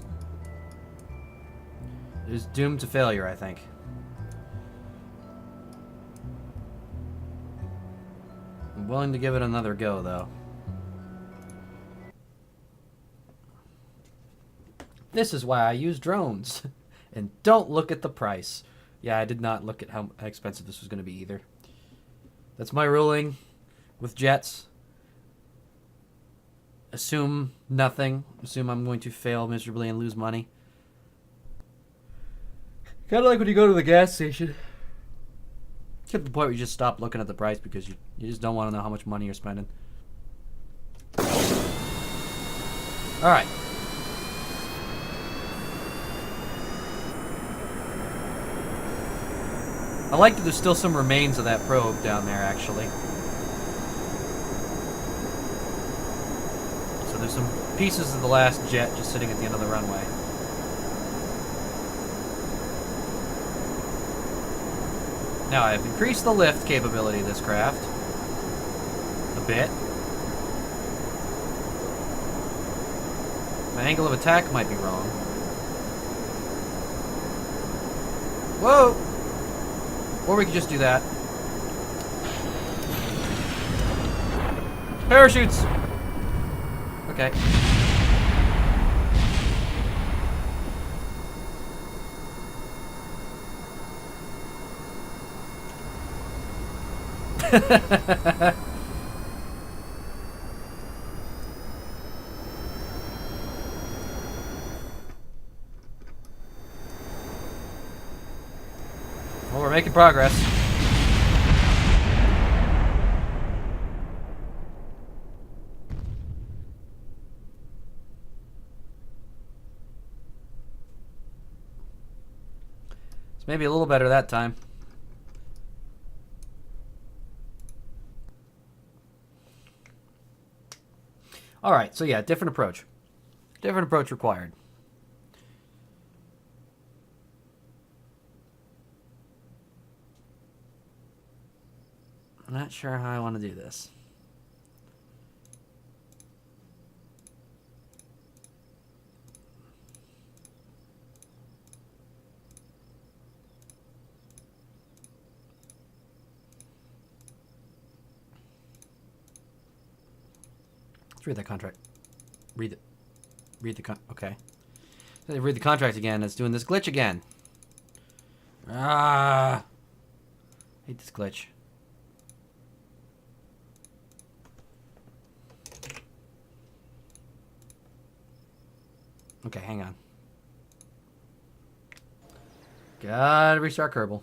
is doomed to failure, I think. I'm willing to give it another go, though. This is why I use drones. And don't look at the price. Yeah, I did not look at how expensive this was going to be either. That's my ruling with jets. Assume nothing. Assume I'm going to fail miserably and lose money. Kind of like when you go to the gas station. Get to the point where you just stop looking at the price because you just don't want to know how much money you're spending. Alright. I like that there's still some remains of that probe down there, actually. there's some pieces of the last jet just sitting at the end of the runway. Now, I've increased the lift capability of this craft a bit. My angle of attack might be wrong. Whoa! Or we could just do that. Parachutes! Okay. Well, we're making progress. It's maybe a little better that time. Alright, so yeah, different approach. Different approach required. I'm not sure how I want to do this. Let's read that contract. Read it. Read the okay. Read the contract again. It's doing this glitch again. Ah, hate this glitch. Okay, hang on. Gotta restart Kerbal.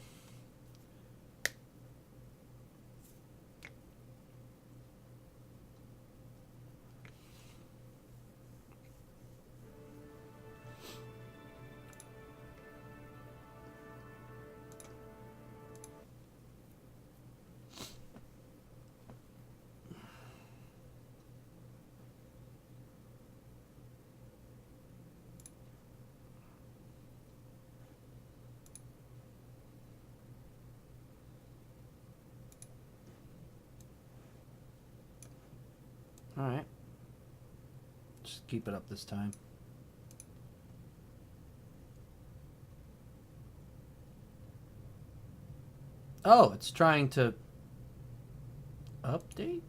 Alright. Just keep it up this time. Oh, it's trying to update?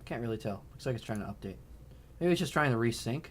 Can't really tell. Looks like it's trying to update. Maybe it's just trying to resync.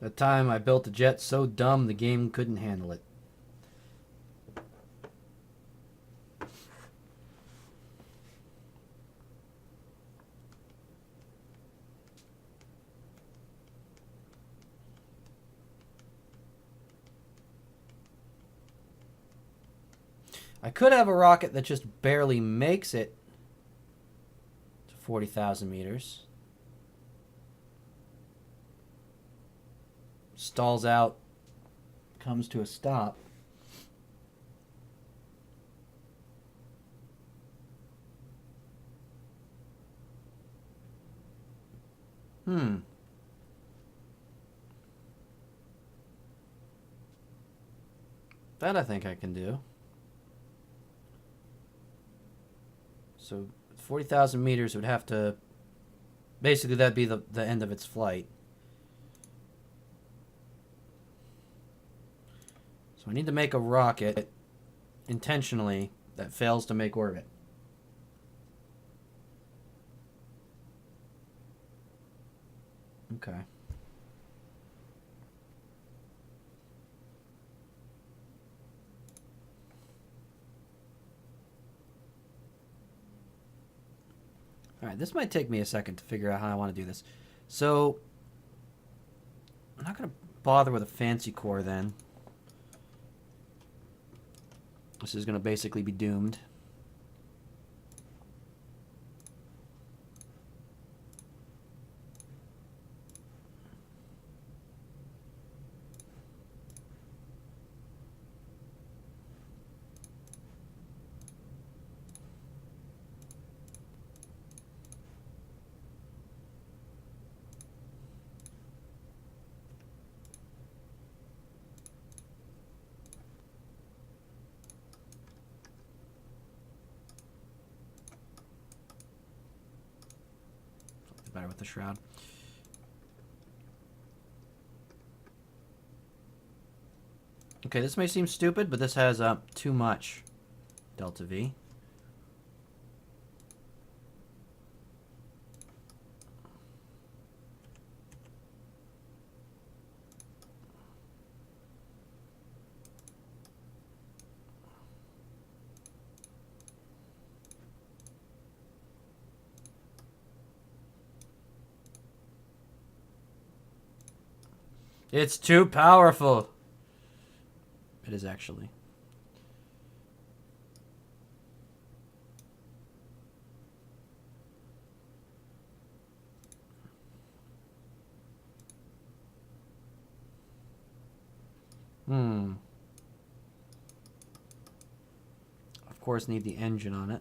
That time I built a jet so dumb the game couldn't handle it. I could have a rocket that just barely makes it to 40,000 meters. Stalls out, comes to a stop. That I think I can do. So 40,000 meters would have to... Basically, that'd be the end of its flight. So I need to make a rocket intentionally that fails to make orbit. Okay. All right, this might take me a second to figure out how I want to do this. So, I'm not going to bother with a fancy core then. This is going to basically be doomed. Better with the shroud. Okay, this may seem stupid, but this has too much delta V. It's too powerful. It is actually. Of course, need the engine on it.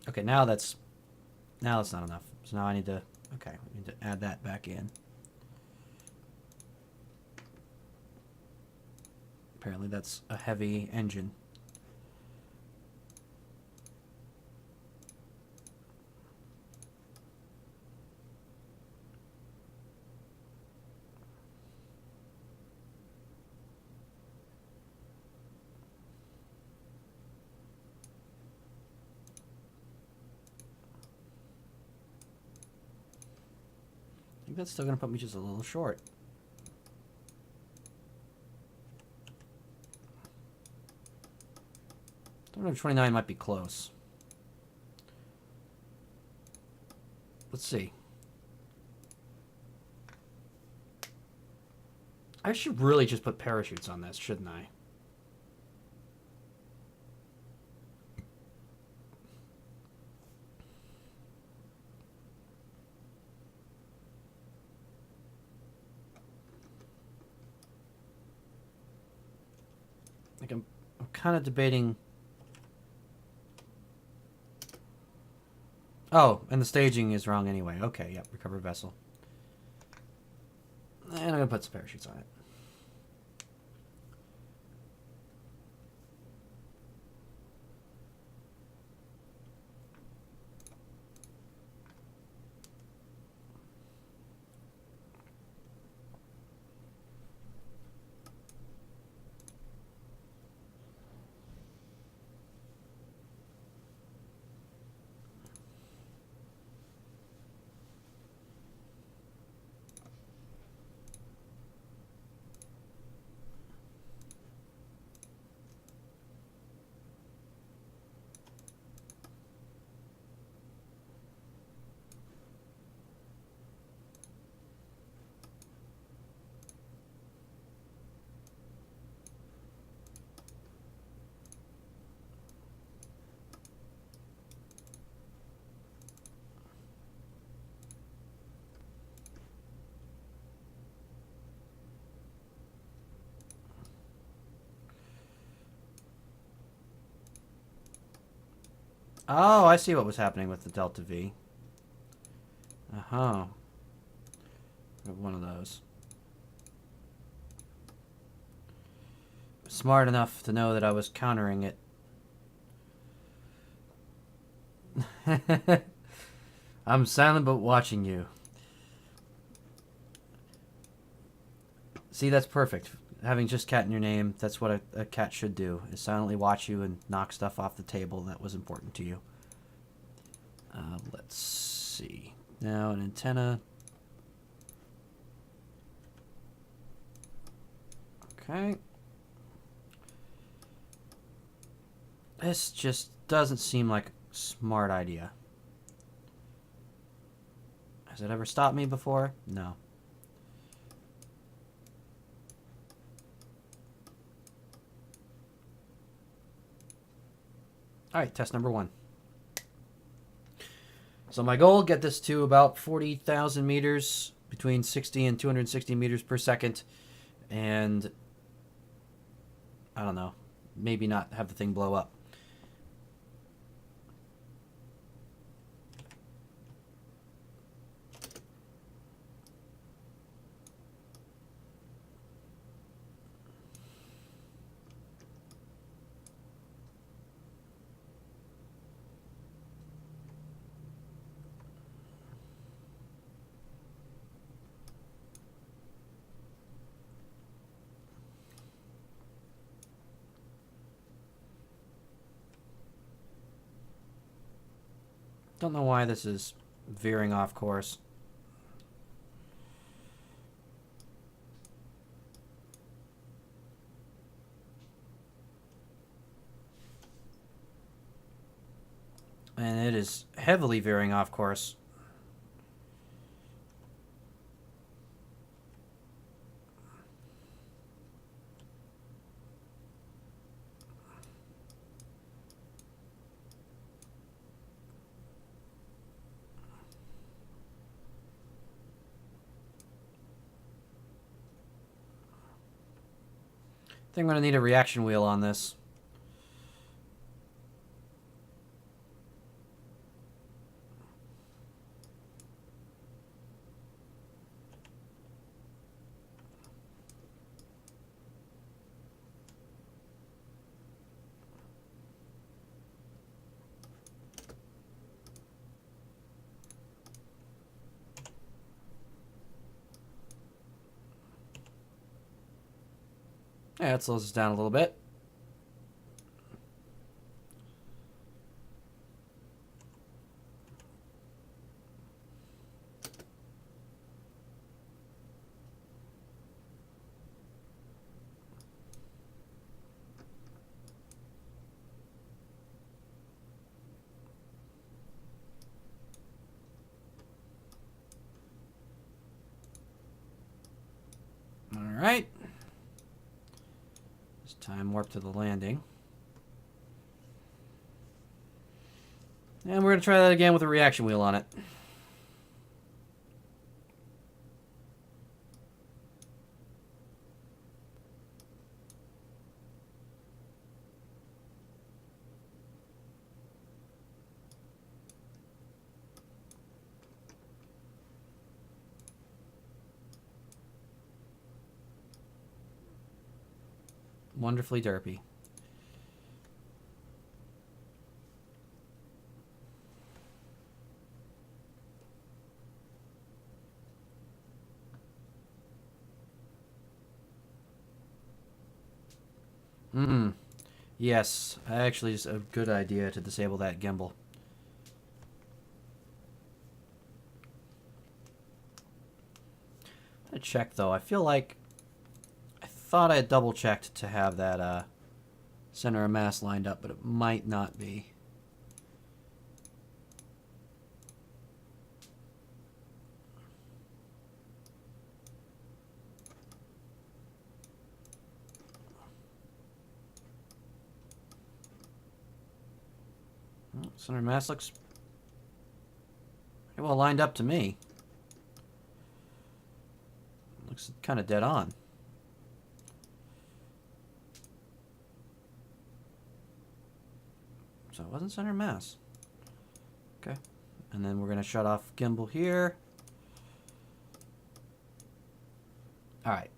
Okay, now that's not enough. So now I need to we need to add that back in. Apparently that's a heavy engine. I think that's still going to put me just a little short. 29 might be close. Let's see. I should really just put parachutes on this, shouldn't I? Like I'm kind of debating. Oh, and the staging is wrong anyway. Okay, yep, recover vessel. And I'm gonna put some parachutes on it. Oh, I see what was happening with the Delta V. Uh-huh. One of those. Smart enough to know that I was countering it. I'm silent but watching you. See, that's perfect. Having just cat in your name, that's what a cat should do, is silently watch you and knock stuff off the table that was important to you. Let's see. Now an antenna. Okay. This just doesn't seem like a smart idea. Has it ever stopped me before? No. Alright, test number 1. So my goal, get this to about 40,000 meters, between 60 and 260 meters per second, and I don't know, maybe not have the thing blow up. Don't know why this is veering off course. And it is heavily veering off course. I think I'm going to need a reaction wheel on this. Yeah, it slows us down a little bit. Alright. It's time warp to the landing. And we're going to try that again with a reaction wheel on it. Wonderfully derpy. Yes, actually it's a good idea to disable that gimbal. I'm gonna check though. I feel like I thought I had double checked to have that center of mass lined up, but it might not be. Center of mass looks pretty well lined up to me. Looks kind of dead on. So it wasn't center mass. Okay. And then we're going to shut off gimbal here. All right.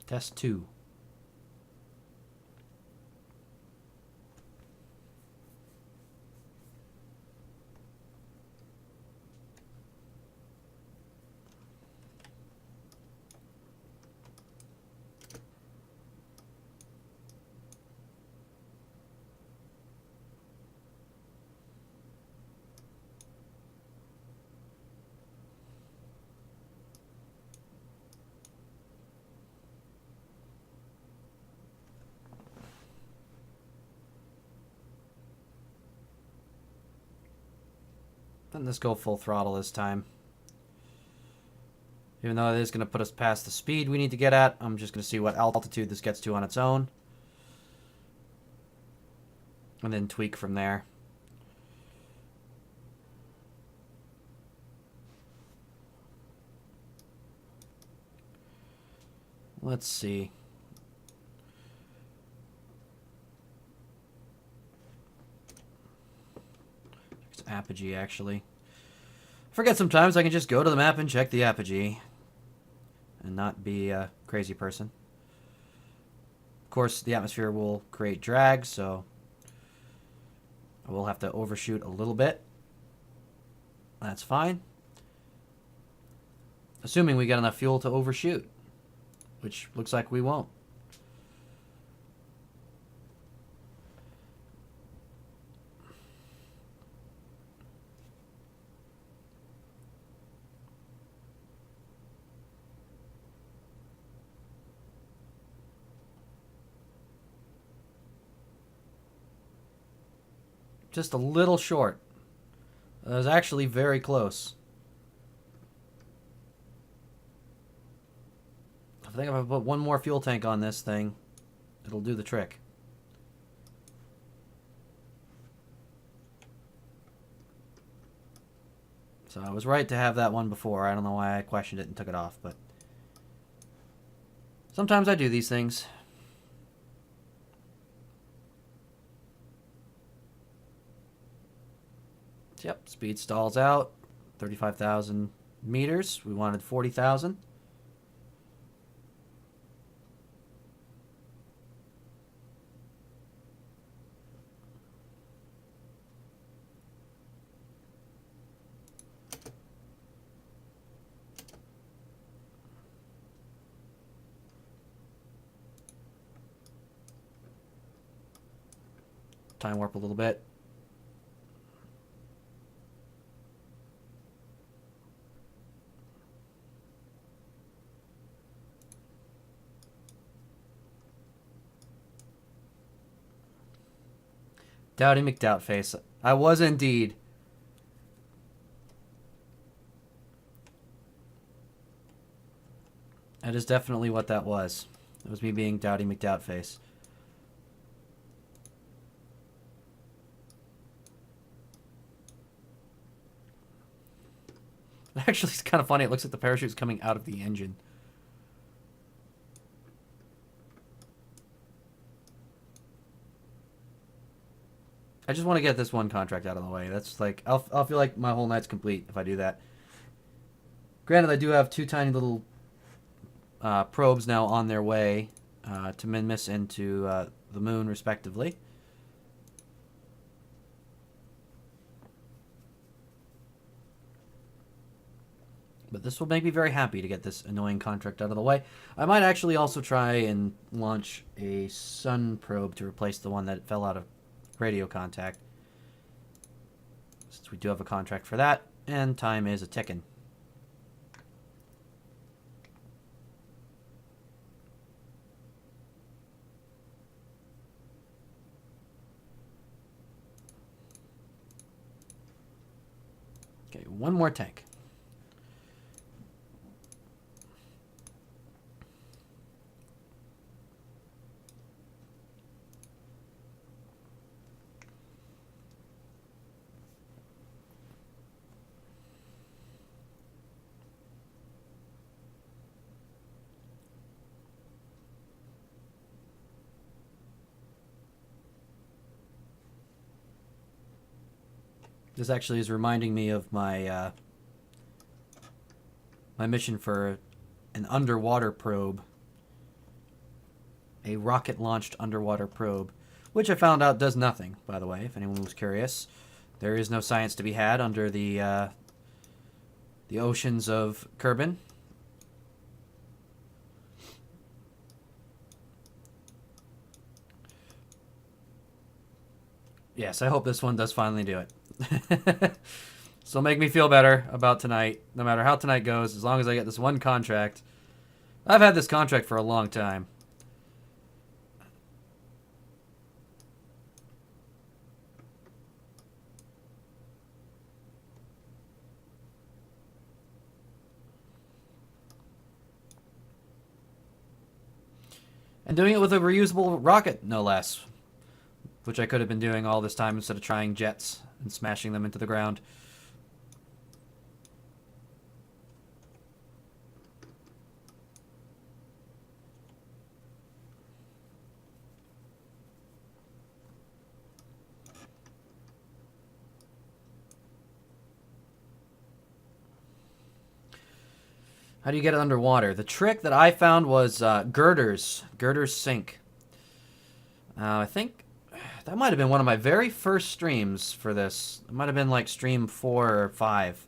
Test 2. Then let's go full throttle this time. Even though it is going to put us past the speed we need to get at, I'm just going to see what altitude this gets to on its own. And then tweak from there. Let's see. It's apogee, actually. I forget sometimes I can just go to the map and check the apogee. And not be a crazy person. Of course, the atmosphere will create drag, so I will have to overshoot a little bit. That's fine. Assuming we get enough fuel to overshoot, which looks like we won't. Just a little short. That was actually very close. I think if I put one more fuel tank on this thing, it'll do the trick. So I was right to have that one before. I don't know why I questioned it and took it off, but sometimes I do these things. Yep, speed stalls out. 35,000 meters. We wanted 40,000. Time warp a little bit. Doubty McDoubtface. I was indeed. That is definitely what that was. It was me being Doubty McDoubtface. Actually, it's kind of funny. It looks like the parachute's coming out of the engine. I just want to get this one contract out of the way. That's like, I'll feel like my whole night's complete if I do that. Granted, I do have two tiny little probes now on their way to Minmus and to the moon, respectively. But this will make me very happy to get this annoying contract out of the way. I might actually also try and launch a sun probe to replace the one that fell out of radio contact, since we do have a contract for that, and time is a ticking. Okay, one more tank. This actually is reminding me of my my mission for an underwater probe. A rocket-launched underwater probe, which I found out does nothing, by the way, if anyone was curious. There is no science to be had under the oceans of Kerbin. Yes, I hope this one does finally do it. So make me feel better about tonight, no matter how tonight goes, as long as I get this one contract. I've had this contract for a long time. And doing it with a reusable rocket, no less. Which I could have been doing all this time instead of trying jets and smashing them into the ground. How do you get it underwater? The trick that I found was girders. Girders sink. I think that might have been one of my very first streams for this. It might have been like stream 4 or 5.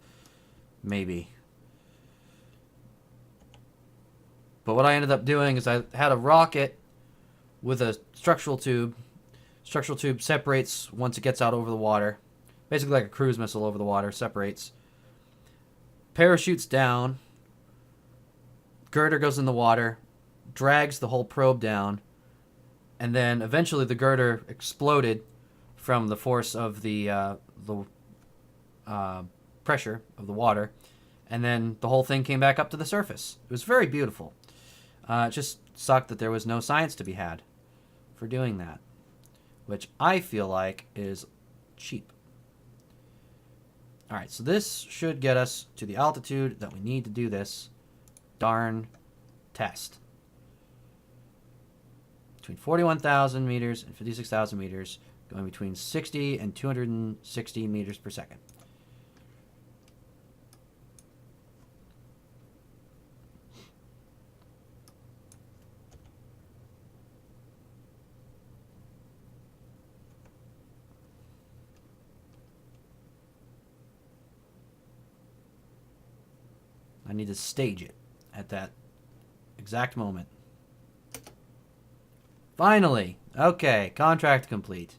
Maybe. But what I ended up doing is I had a rocket with a structural tube. Structural tube separates once it gets out over the water. Basically like a cruise missile over the water. Separates. Parachutes down. Girder goes in the water, drags the whole probe down, and then eventually the girder exploded from the force of the pressure of the water, and then the whole thing came back up to the surface. It was very beautiful. It just sucked that there was no science to be had for doing that, which I feel like is cheap. All right, so this should get us to the altitude that we need to do this darn test. Between 41,000 meters and 56,000 meters, going between 60 and 260 meters per second. I need to stage it at that exact moment. Finally! Okay, contract complete.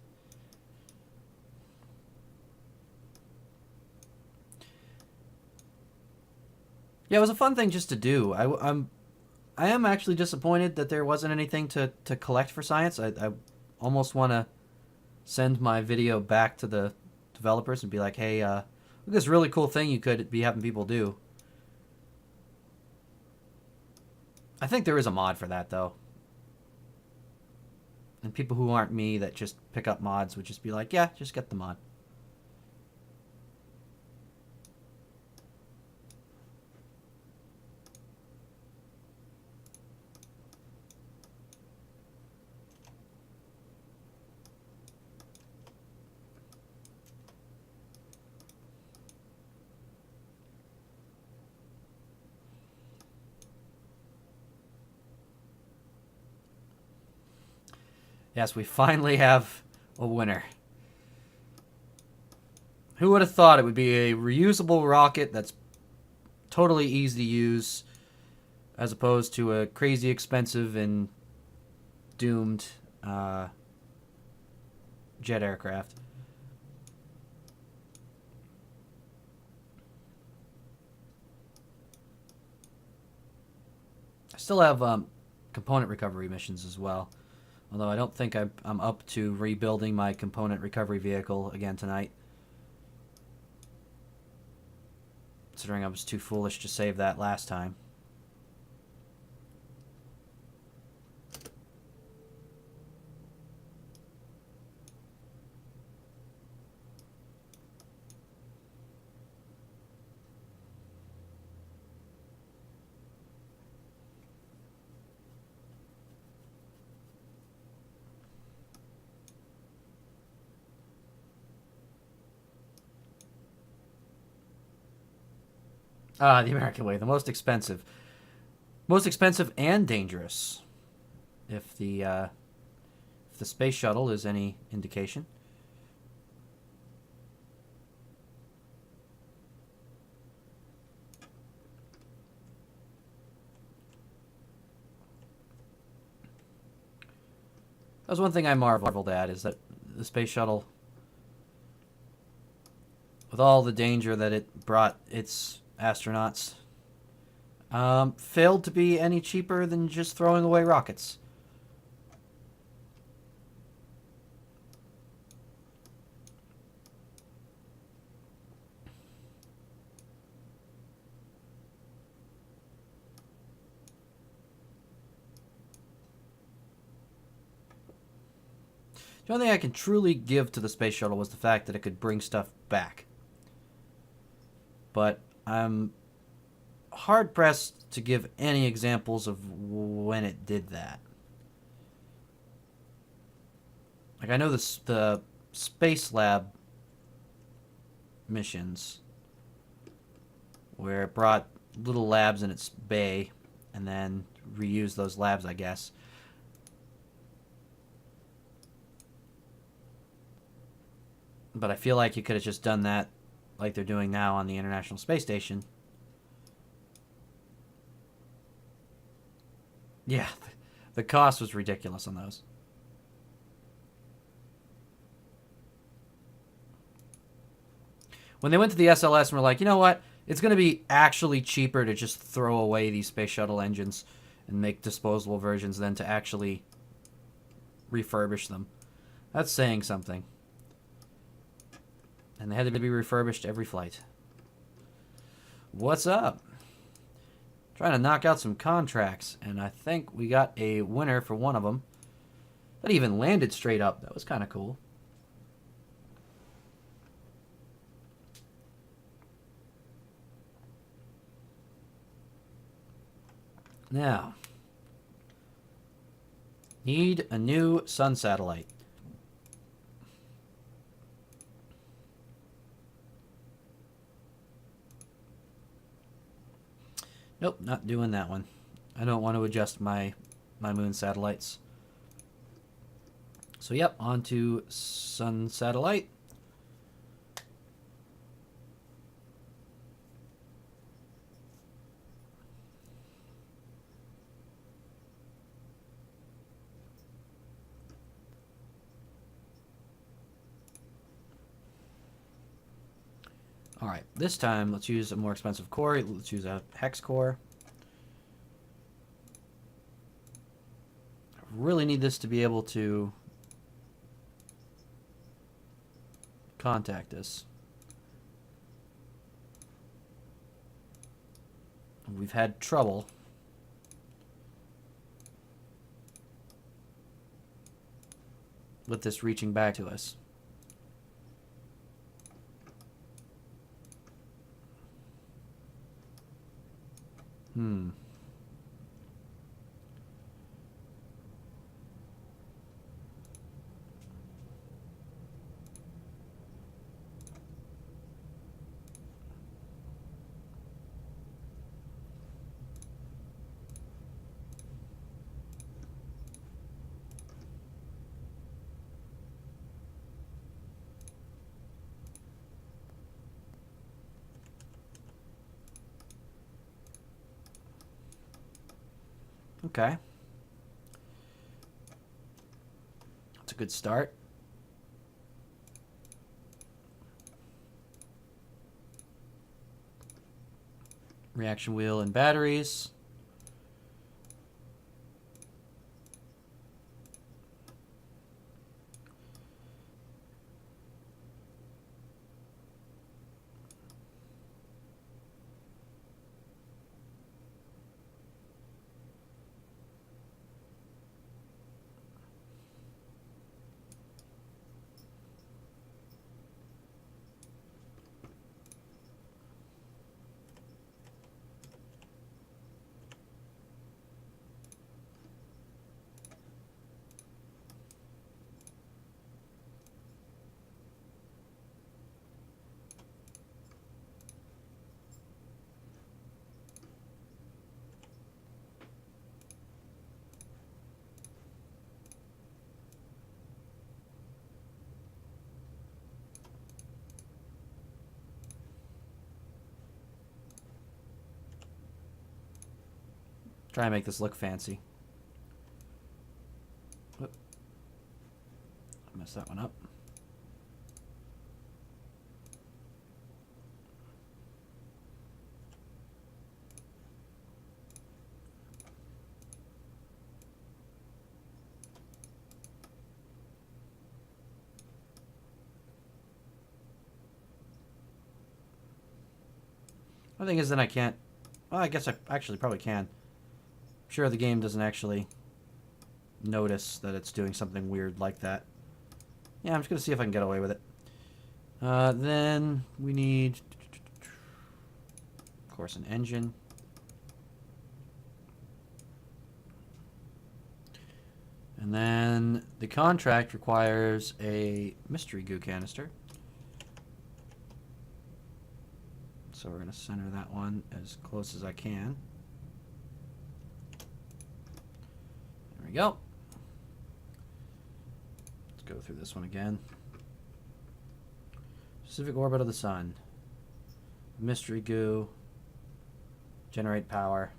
Yeah, it was a fun thing just to do. I am actually disappointed that there wasn't anything to collect for science. I almost want to send my video back to the developers and be like, hey, look at this really cool thing you could be having people do. I think there is a mod for that, though. And people who aren't me that just pick up mods would just be like, yeah, just get the mod. Yes, we finally have a winner. Who would have thought it would be a reusable rocket that's totally easy to use as opposed to a crazy expensive and doomed jet aircraft. I still have component recovery missions as well. Although I don't think I'm up to rebuilding my component recovery vehicle again tonight. Considering I was too foolish to save that last time. Ah, the American way, the most expensive. Most expensive and dangerous. If the space shuttle is any indication. That was one thing I marveled at, is that the space shuttle, with all the danger that it brought its astronauts, failed to be any cheaper than just throwing away rockets. The only thing I can truly give to the space shuttle was the fact that it could bring stuff back. But I'm hard pressed to give any examples of when it did that. Like, I know the Space Lab missions, where it brought little labs in its bay and then reused those labs, I guess. But I feel like you could have just done that like they're doing now on the International Space Station. Yeah, the cost was ridiculous on those. When they went to the SLS and were like, you know what? It's going to be actually cheaper to just throw away these space shuttle engines and make disposable versions than to actually refurbish them. That's saying something. And they had to be refurbished every flight. What's up? Trying to knock out some contracts, and I think we got a winner for one of them. That even landed straight up. That was kind of cool. Now, need a new sun satellite. Nope, not doing that one. I don't want to adjust my moon satellites. So yep, on to sun satellite. Alright, this time let's use a more expensive core. Let's use a hex core. I really need this to be able to contact us. We've had trouble. With this reaching back to us. Okay. That's a good start. Reaction wheel and batteries. Try and make this look fancy. Whoop. I messed that one up. The thing is, then I can't. Well, I guess I actually probably can. I'm sure the game doesn't actually notice that it's doing something weird like that. Yeah, I'm just going to see if I can get away with it. Then we need, of course, an engine. And then the contract requires a mystery goo canister. So we're going to center that one as close as I can. There we go. Let's go through this one again. Specific orbit of the sun. Mystery goo. Generate power.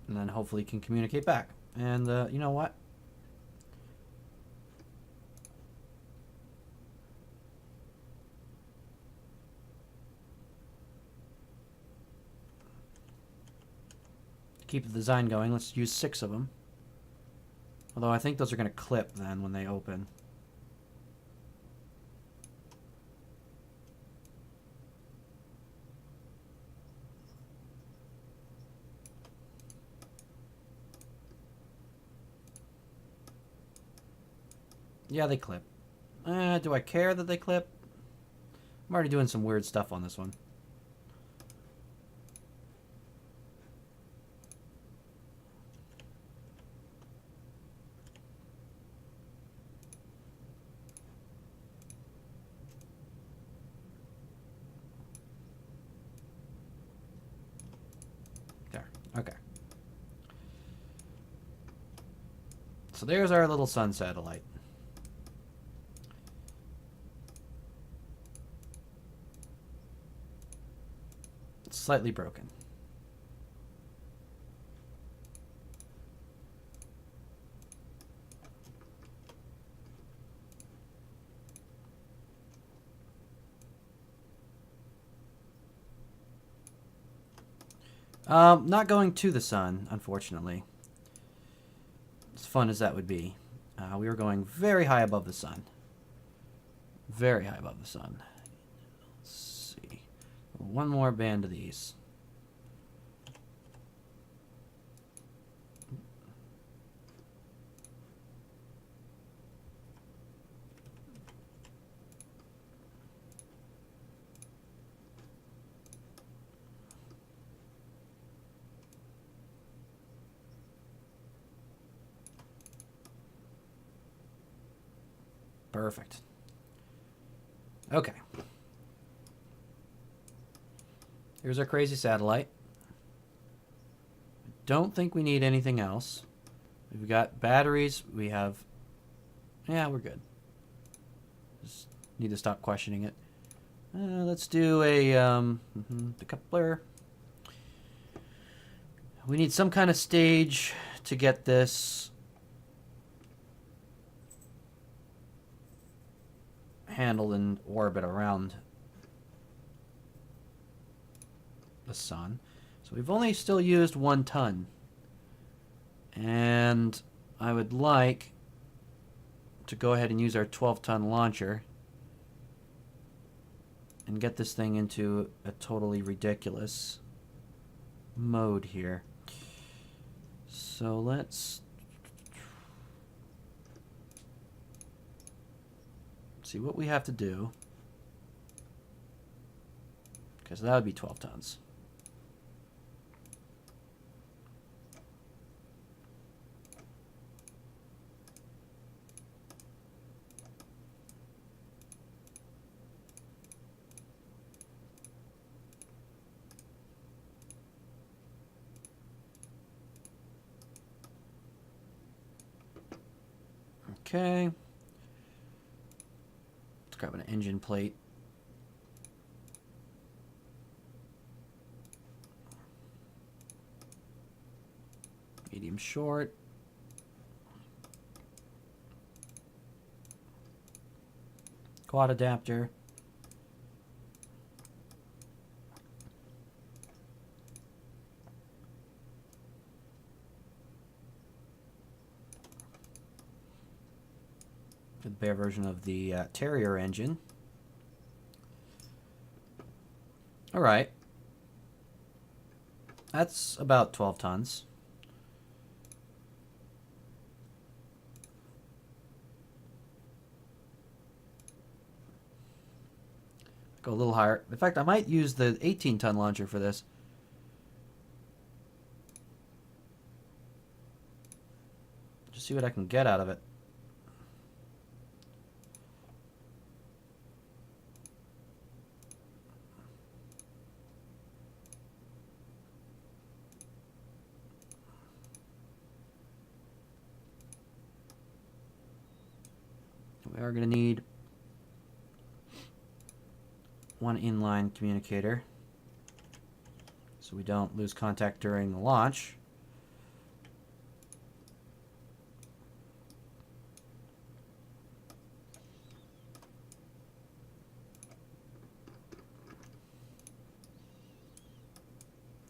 And then hopefully can communicate back. And you know what? Keep the design going. Let's use 6 of them. Although I think those are going to clip then when they open. Yeah, they clip. Do I care that they clip? I'm already doing some weird stuff on this one. There. Okay. So there's our little sun satellite. It's slightly broken. Not going to the sun, unfortunately. As fun as that would be. We were going very high above the sun. Very high above the sun. Let's see. One more band of these. Perfect. Okay. Here's our crazy satellite. I don't think we need anything else. We've got batteries. We have... Yeah, we're good. Just need to stop questioning it. Let's do a decoupler. We need some kind of stage to get this handled in orbit around the sun. So we've only still used 1 ton. And I would like to go ahead and use our 12-ton launcher and get this thing into a totally ridiculous mode here. So let's see what we have to do. Because that would be 12 tons. Okay. Let's grab an engine plate. medium short. Quad adapter. The bare version of the Terrier engine. All right. That's about 12 tons. Go a little higher. In fact, I might use the 18-ton launcher for this. Just see what I can get out of it. We are going to need one inline communicator so we don't lose contact during the launch.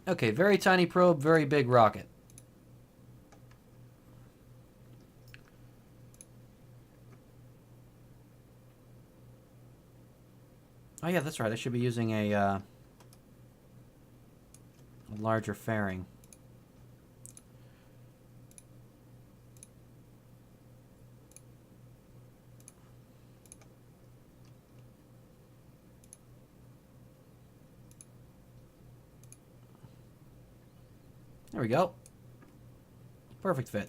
Okay, very tiny probe, very big rocket. Oh yeah, that's right. I should be using a larger fairing. There we go. Perfect fit.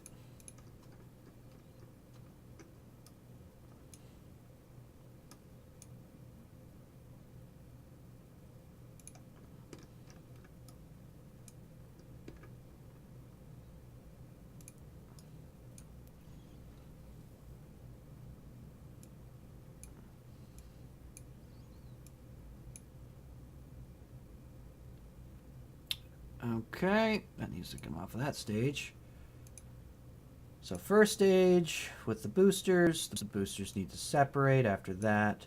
Okay, that needs to come off of that stage. So first stage with the boosters need to separate after that.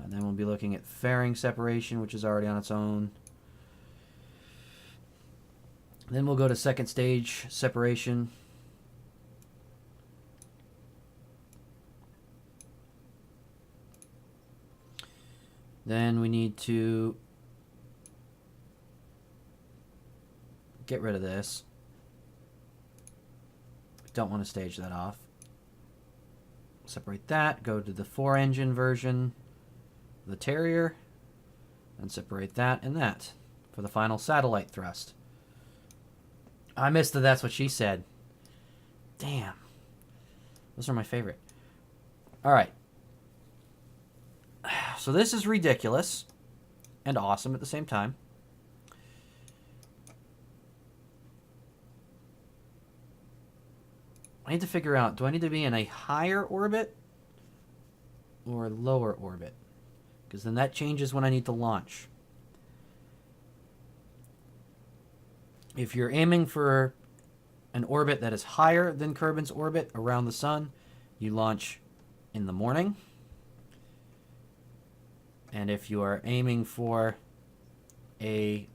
Then we'll be looking at fairing separation, which is already on its own. Then we'll go to second stage separation. Then we need to get rid of this. We don't want to stage that off. Separate that, go to the 4-engine version, the Terrier, and separate that and that for the final satellite thrust. I missed the That's What She Said. Damn. Those are my favorite. All right. So this is ridiculous and awesome at the same time. I need to figure out, do I need to be in a higher orbit or lower orbit? Because then that changes when I need to launch. If you're aiming for an orbit that is higher than Kerbin's orbit around the sun, you launch in the morning. And if you are aiming for an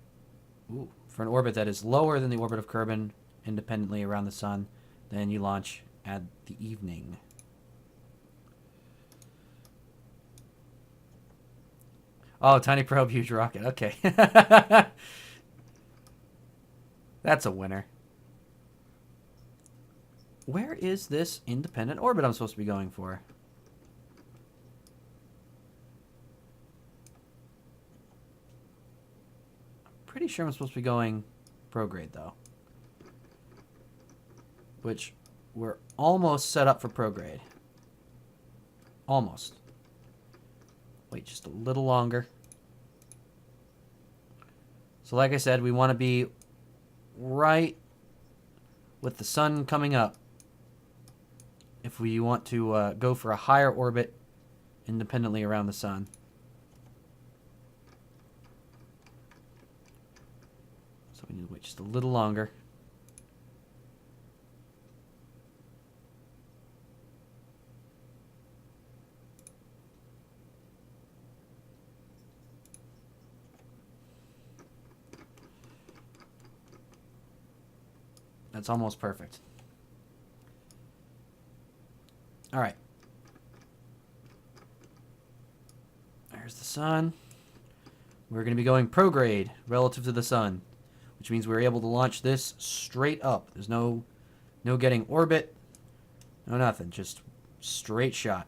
orbit that is lower than the orbit of Kerbin, independently around the sun, then you launch at the evening. Oh, tiny probe, huge rocket. Okay. That's a winner. Where is this independent orbit I'm supposed to be going for? Pretty sure I'm supposed to be going prograde, though. Which we're almost set up for prograde. Almost. Wait just a little longer. So like I said, we want to be right with the sun coming up if we want to go for a higher orbit independently around the sun. So we need to wait just a little longer. That's almost perfect. All right. There's the sun. We're going to be going prograde relative to the sun, which means we're able to launch this straight up. There's no getting orbit, no nothing, just straight shot.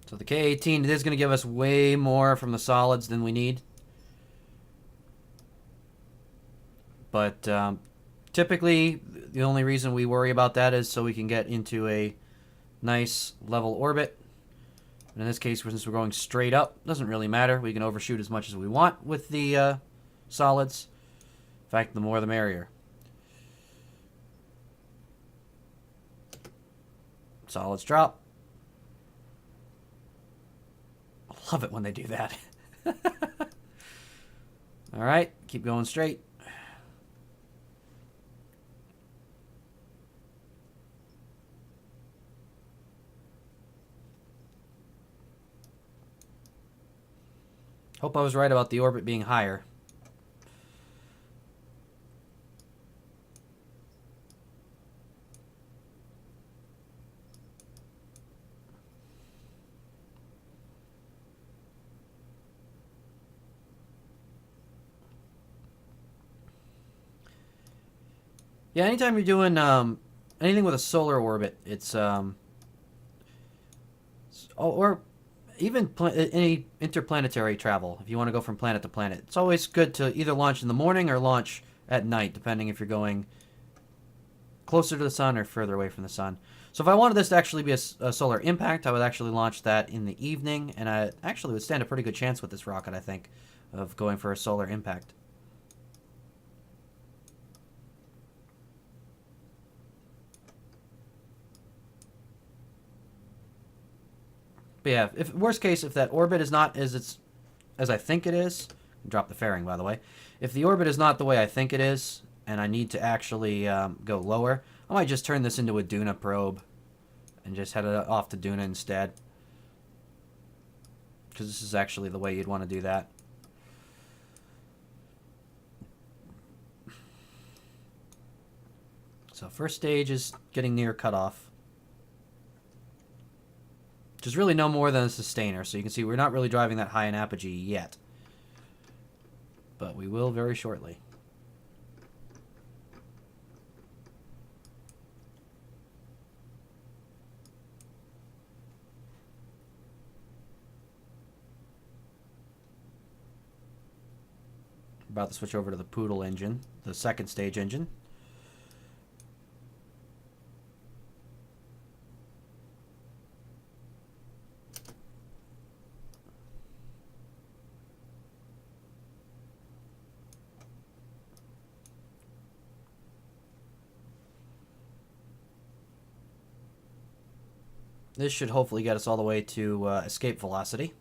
So the K-18 is going to give us way more from the solids than we need. But typically, the only reason we worry about that is so we can get into a nice level orbit. And in this case, since we're going straight up, doesn't really matter. We can overshoot as much as we want with the solids. In fact, the more the merrier. Solids drop. I love it when they do that. All right, keep going straight. Hope I was right about the orbit being higher. Yeah, anytime you're doing anything with a solar orbit, it's or even any interplanetary travel. If you want to go from planet to planet, it's always good to either launch in the morning or launch at night, depending if you're going closer to the sun or further away from the sun. So if I wanted this to actually be a solar impact, I would actually launch that in the evening, and I actually would stand a pretty good chance with this rocket, I think, of going for a solar impact. But yeah, if worst case, if that orbit is not as I think it is, drop the fairing by the way. If the orbit is not the way I think it is, and I need to actually go lower, I might just turn this into a Duna probe and just head it off to Duna instead. Because this is actually the way you'd want to do that. So first stage is getting near cutoff. Which is really no more than a sustainer, so you can see we're not really driving that high in apogee yet. But we will very shortly. About to switch over to the Poodle engine, the second stage engine. This should hopefully get us all the way to escape velocity.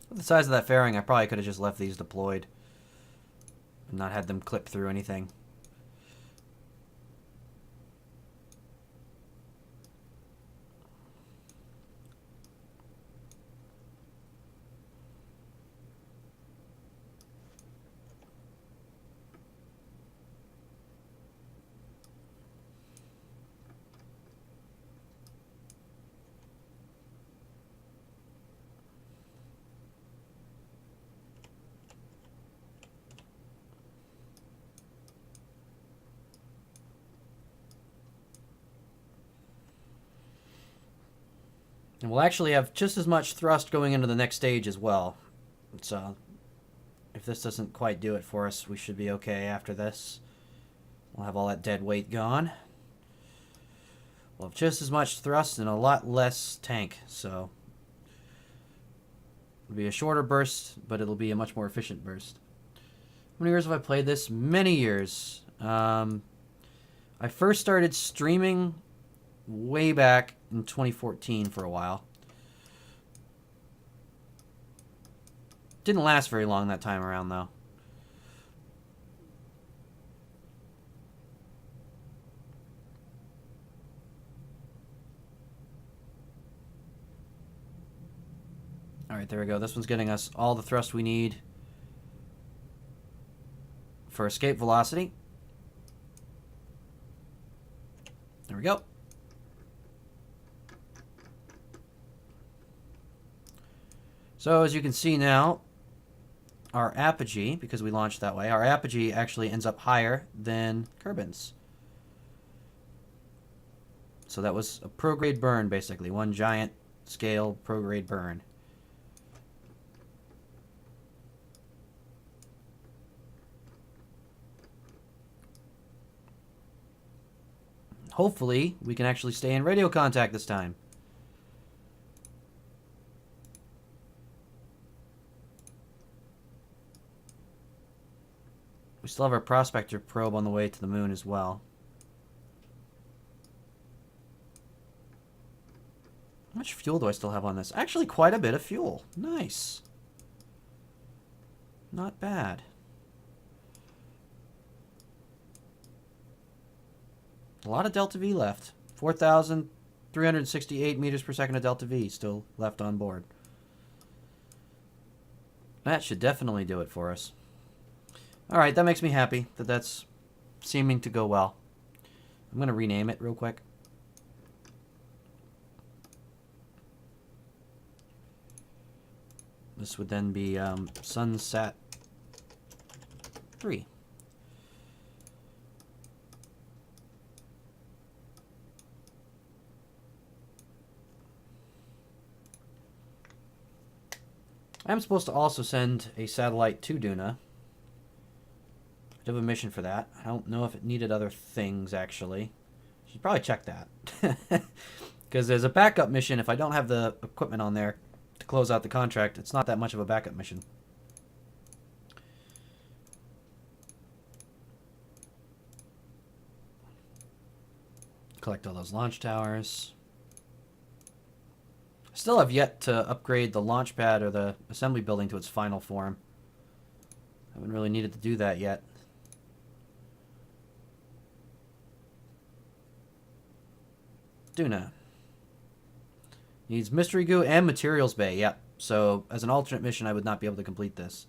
With the size of that fairing, I probably could have just left these deployed and not had them clip through anything. And we'll actually have just as much thrust going into the next stage as well. So if this doesn't quite do it for us, we should be okay after this. We'll have all that dead weight gone. We'll have just as much thrust and a lot less tank, so It'll be a shorter burst, but it'll be a much more efficient burst. How many years have I played this? Many years. I first started streaming way back in 2014 for a while. Didn't last very long that time around, though. Alright, there we go. This one's getting us all the thrust we need for escape velocity. There we go. So as you can see now, our apogee, because we launched that way, our apogee actually ends up higher than Kerbin's. So that was a prograde burn, basically. One giant scale prograde burn. Hopefully, we can actually stay in radio contact this time. We still have our prospector probe on the way to the moon as well. How much fuel do I still have on this? Actually, quite a bit of fuel. Nice. Not bad. A lot of delta V left. 4,368 meters per second of delta V still left on board. That should definitely do it for us. Alright, that makes me happy that that's seeming to go well. I'm going to rename it real quick. This would then be Sunsat 3. I'm supposed to also send a satellite to Duna. I do have a mission for that. I don't know if it needed other things, actually. Should probably check that. Because there's a backup mission. If I don't have the equipment on there to close out the contract, it's not that much of a backup mission. Collect all those launch towers. Still have yet to upgrade the launch pad or the assembly building to its final form. Haven't really needed to do that yet. Duna. Needs mystery goo and materials bay. Yep. So as an alternate mission, I would not be able to complete this.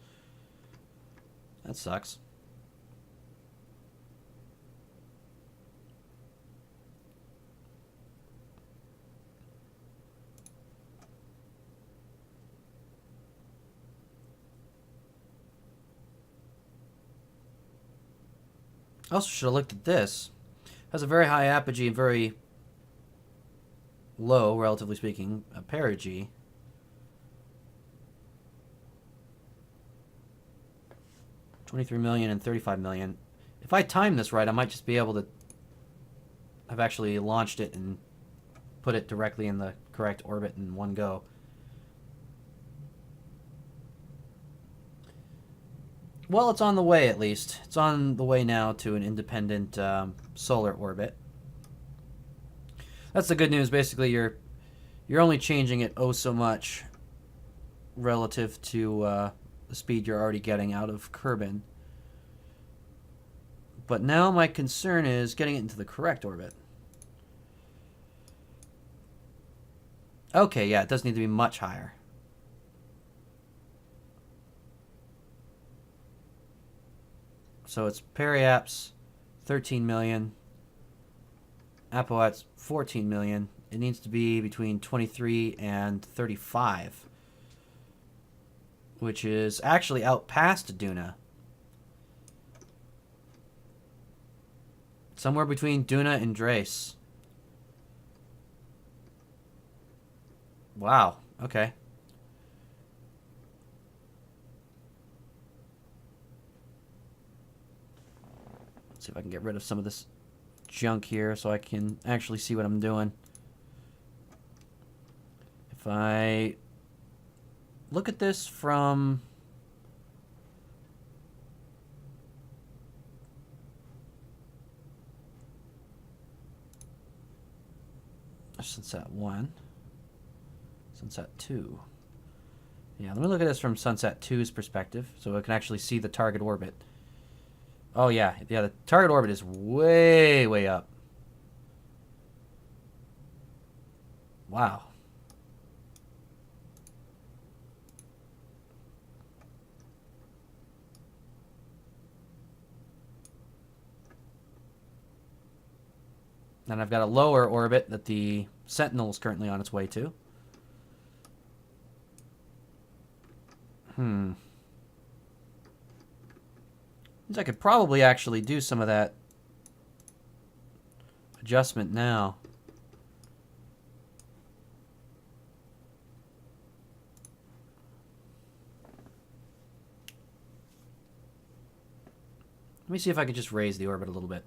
That sucks. I also should have looked at this. Has a very high apogee and very low, relatively speaking, perigee. $23 million and $35 million. If I time this right, I might just be able to have actually launched it and put it directly in the correct orbit in one go. Well, it's on the way, at least. It's on the way now to an independent solar orbit. That's the good news. Basically, you're only changing it oh so much relative to the speed you're already getting out of Kerbin. But now my concern is getting it into the correct orbit. Okay, yeah, it does need to be much higher. So it's periaps, 13 million. Apoats, 14 million. It needs to be between 23 and 35. Which is actually out past Duna. Somewhere between Duna and Drace. Wow, okay. Let's see if I can get rid of some of this junk here so I can actually see what I'm doing. If I look at this from... Sunset 1. Sunset 2. Yeah, let me look at this from Sunset 2's perspective, so I can actually see the target orbit. Oh, yeah. Yeah, the target orbit is way, way up. Wow. And I've got a lower orbit that the Sentinel is currently on its way to. Means I could probably actually do some of that adjustment now. Let me see if I could just raise the orbit a little bit.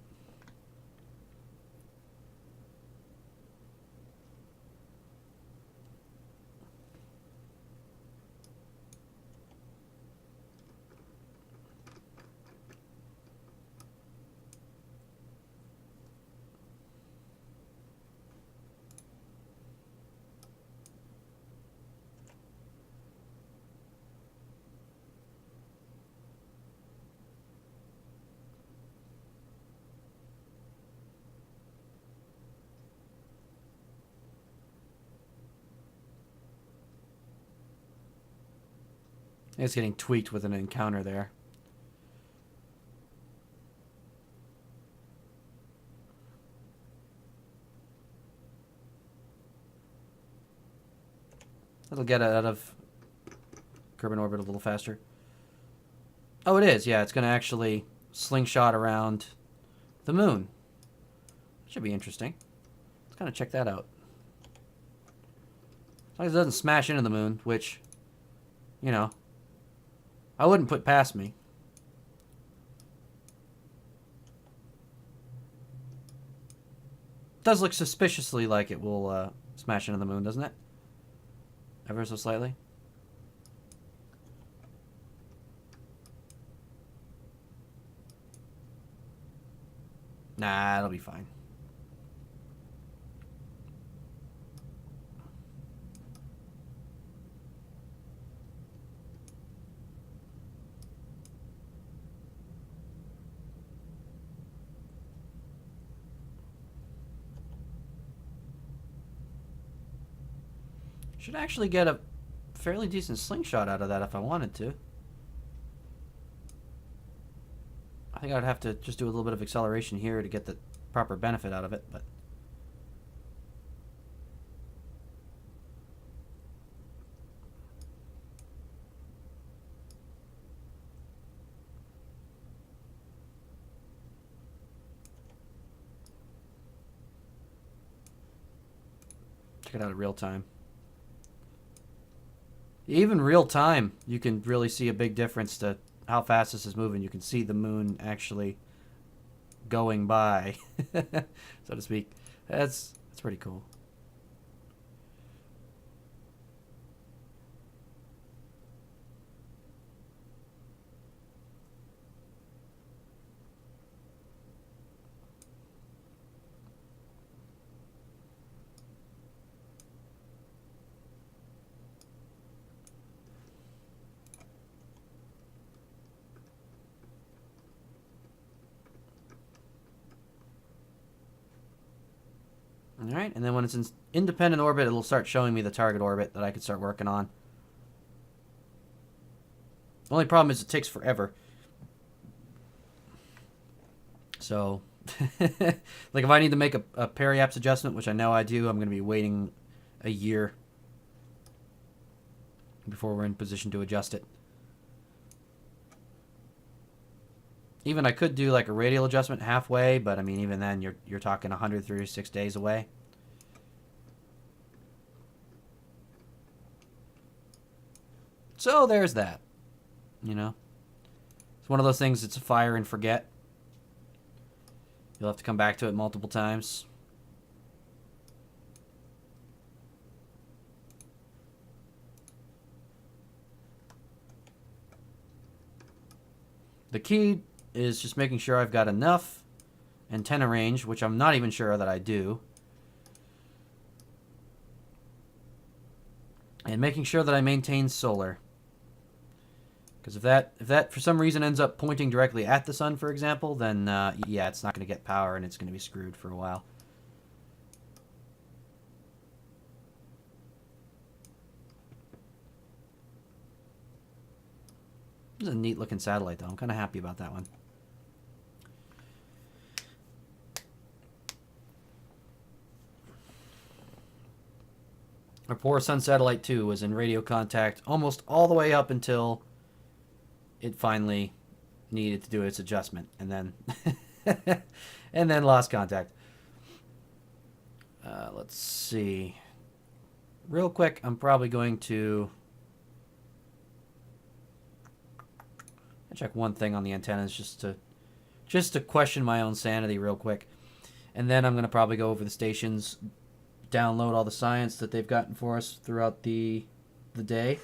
It's getting tweaked with an encounter there. That'll get it out of Kerbin orbit a little faster. Oh, it is. Yeah, it's going to actually slingshot around the moon. Should be interesting. Let's kind of check that out. As long as it doesn't smash into the moon, which, you know, I wouldn't put past me. It does look suspiciously like it will smash into the moon, doesn't it? Ever so slightly. Nah, it'll be fine. Should actually get a fairly decent slingshot out of that if I wanted to. I think I'd have to just do a little bit of acceleration here to get the proper benefit out of it, but... check it out in real time. Even real time, you can really see a big difference to how fast this is moving. You can see the moon actually going by, so to speak. That's pretty cool. Alright, and then when it's in independent orbit, it'll start showing me the target orbit that I can start working on. The only problem is it takes forever. So, like if I need to make a periapse adjustment, which I know I do, I'm going to be waiting a year before we're in position to adjust it. Even I could do like a radial adjustment halfway, but I mean even then you're talking 136 days away. So there's that. You know, it's one of those things. It's a fire and forget. You'll have to come back to it multiple times. The key is just making sure I've got enough antenna range, which I'm not even sure that I do. And making sure that I maintain solar. Because if that for some reason ends up pointing directly at the sun, for example, then yeah, it's not going to get power and it's going to be screwed for a while. This is a neat looking satellite, though. I'm kind of happy about that one. Our poor Sun Satellite 2 was in radio contact almost all the way up until it finally needed to do its adjustment, and then and then lost contact. Let's see. Real quick, I'm probably going to check one thing on the antennas just to question my own sanity real quick, and then I'm going to probably go over the stations, download all the science that they've gotten for us throughout the day,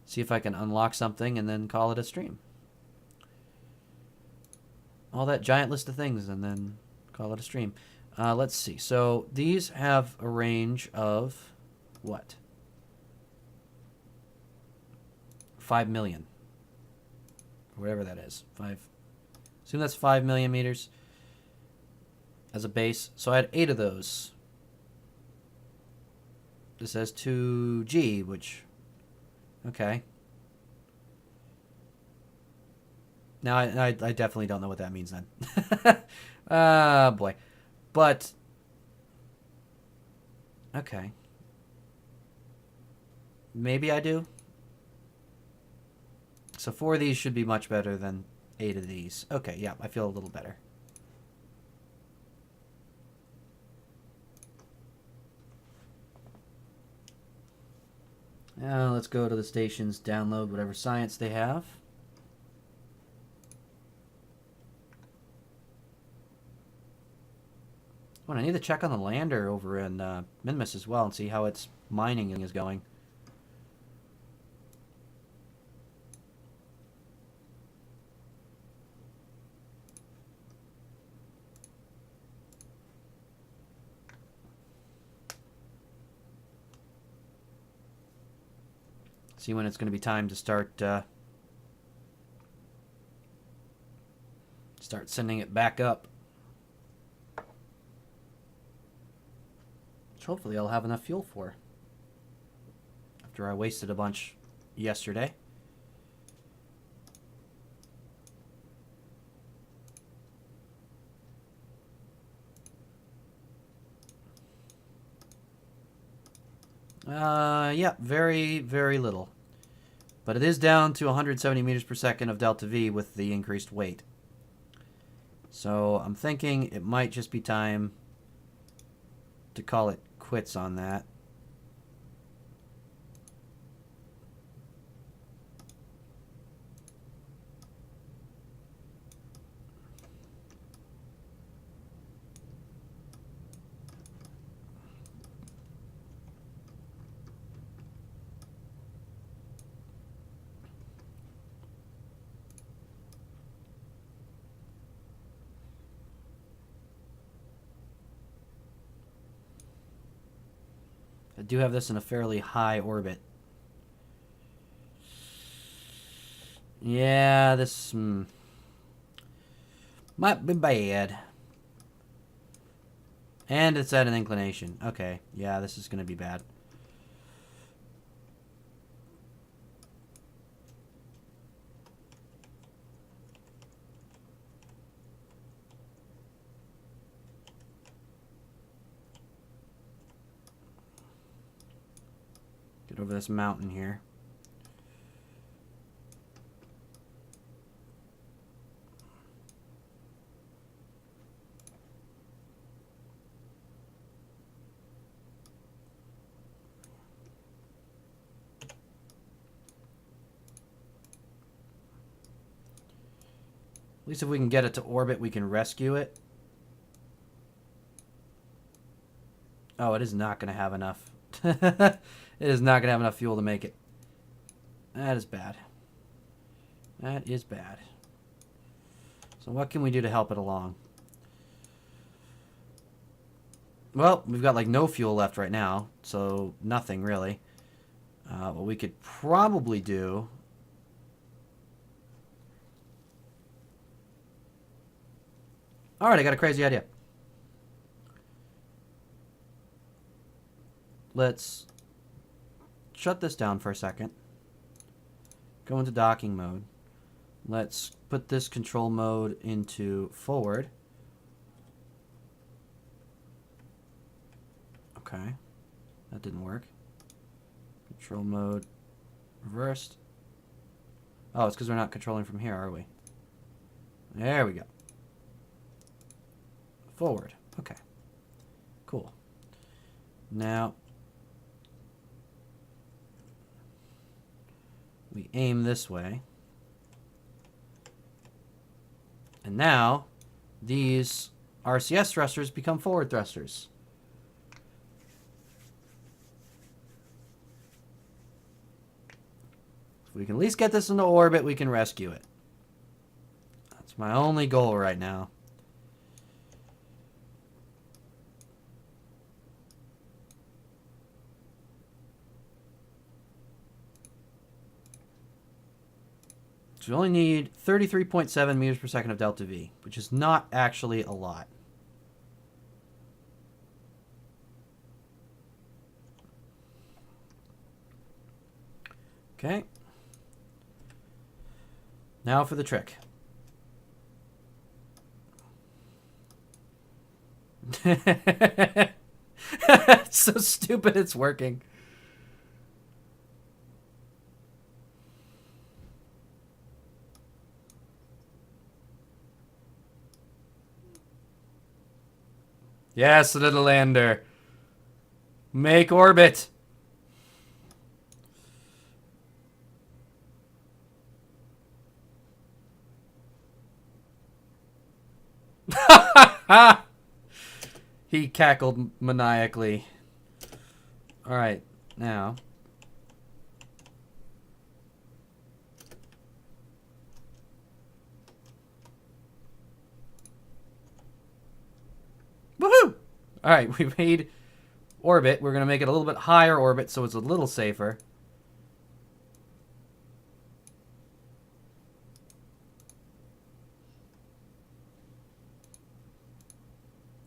see if I can unlock something, and then call it a stream. All that giant list of things, and then call it a stream. Let's see. So these have a range of what? 5 million. Whatever that is. Assume that's 5 million meters as a base. So I had 8 of those. This has 2G, which... Okay. Now, I definitely don't know what that means then. Boy. But... Okay. Maybe I do. So 4 of these should be much better than 8 of these. Okay, yeah, I feel a little better. Now let's go to the stations, download whatever science they have. Oh, and I need to check on the lander over in Minmus as well and see how its mining is going. See when it's going to be time to start sending it back up. Which hopefully I'll have enough fuel for. After I wasted a bunch yesterday. Yeah, very, very little. But it is down to 170 meters per second of delta V with the increased weight. So I'm thinking it might just be time to call it quits on that. I do have this in a fairly high orbit. Yeah, this might be bad. And it's at an inclination. Okay, yeah, this is going to be bad. Get over this mountain here. At least if we can get it to orbit, we can rescue it. Oh, it is not going to have enough. It is not going to have enough fuel to make it. That is bad. That is bad. So what can we do to help it along? Well, we've got like no fuel left right now, so nothing really. What we could probably do... Alright, I got a crazy idea. Let's shut this down for a second. Go into docking mode. Let's put this control mode into forward. Okay. That didn't work. Control mode reversed. Oh, it's because we're not controlling from here, are we? There we go. Forward. Okay. Cool. Now, we aim this way. And now, these RCS thrusters become forward thrusters. If we can at least get this into orbit, we can rescue it. That's my only goal right now. So we only need 33.7 meters per second of delta V, which is not actually a lot. Okay. Now for the trick. It's so stupid it's working. Yes, little lander. Make orbit. He cackled maniacally. Alright, now. Woohoo! Alright, we made orbit. We're going to make it a little bit higher orbit so it's a little safer.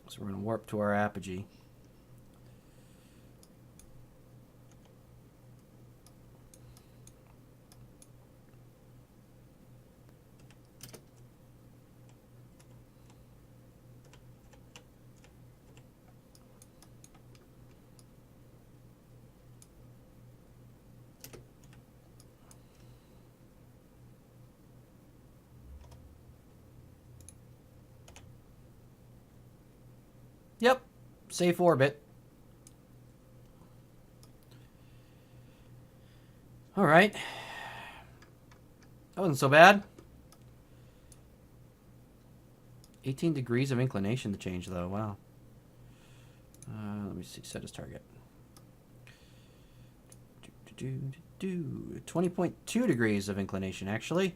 So we're going to warp to our apogee. Yep, safe orbit. All right. That wasn't so bad. 18 degrees of inclination to change, though. Wow. Let me see. Set as target. 20.2 degrees of inclination, actually.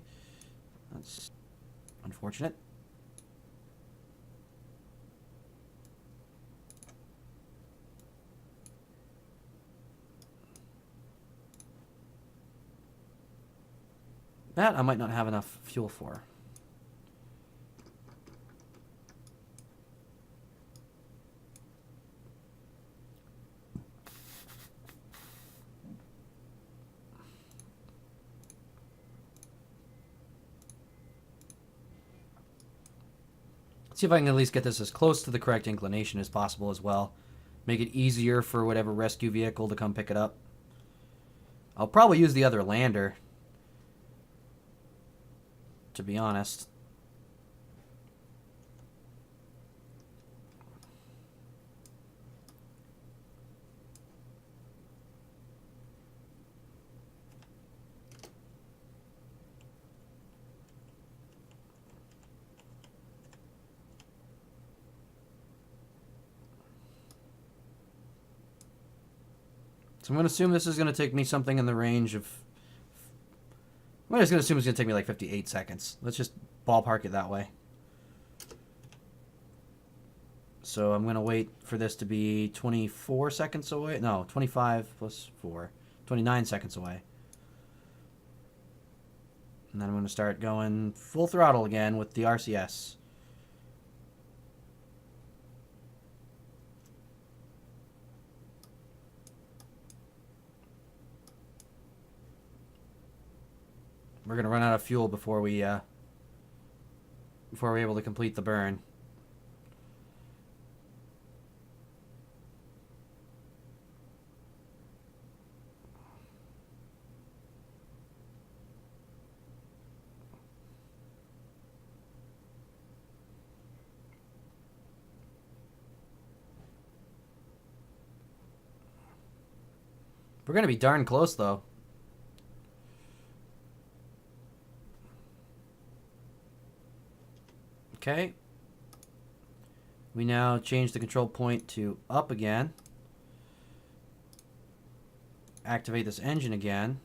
That's unfortunate. That I might not have enough fuel for. See if I can at least get this as close to the correct inclination as possible as well. Make it easier for whatever rescue vehicle to come pick it up. I'll probably use the other lander, to be honest. So I'm going to assume this is going to take me something in the range of I'm just going to assume it's going to take me like 58 seconds. Let's just ballpark it that way. So I'm going to wait for this to be 24 seconds away. No, 25 plus 4. 29 seconds away. And then I'm going to start going full throttle again with the RCS. We're going to run out of fuel before we're able to complete the burn. We're going to be darn close, though. Okay. We now change the control point to up again. Activate this engine again.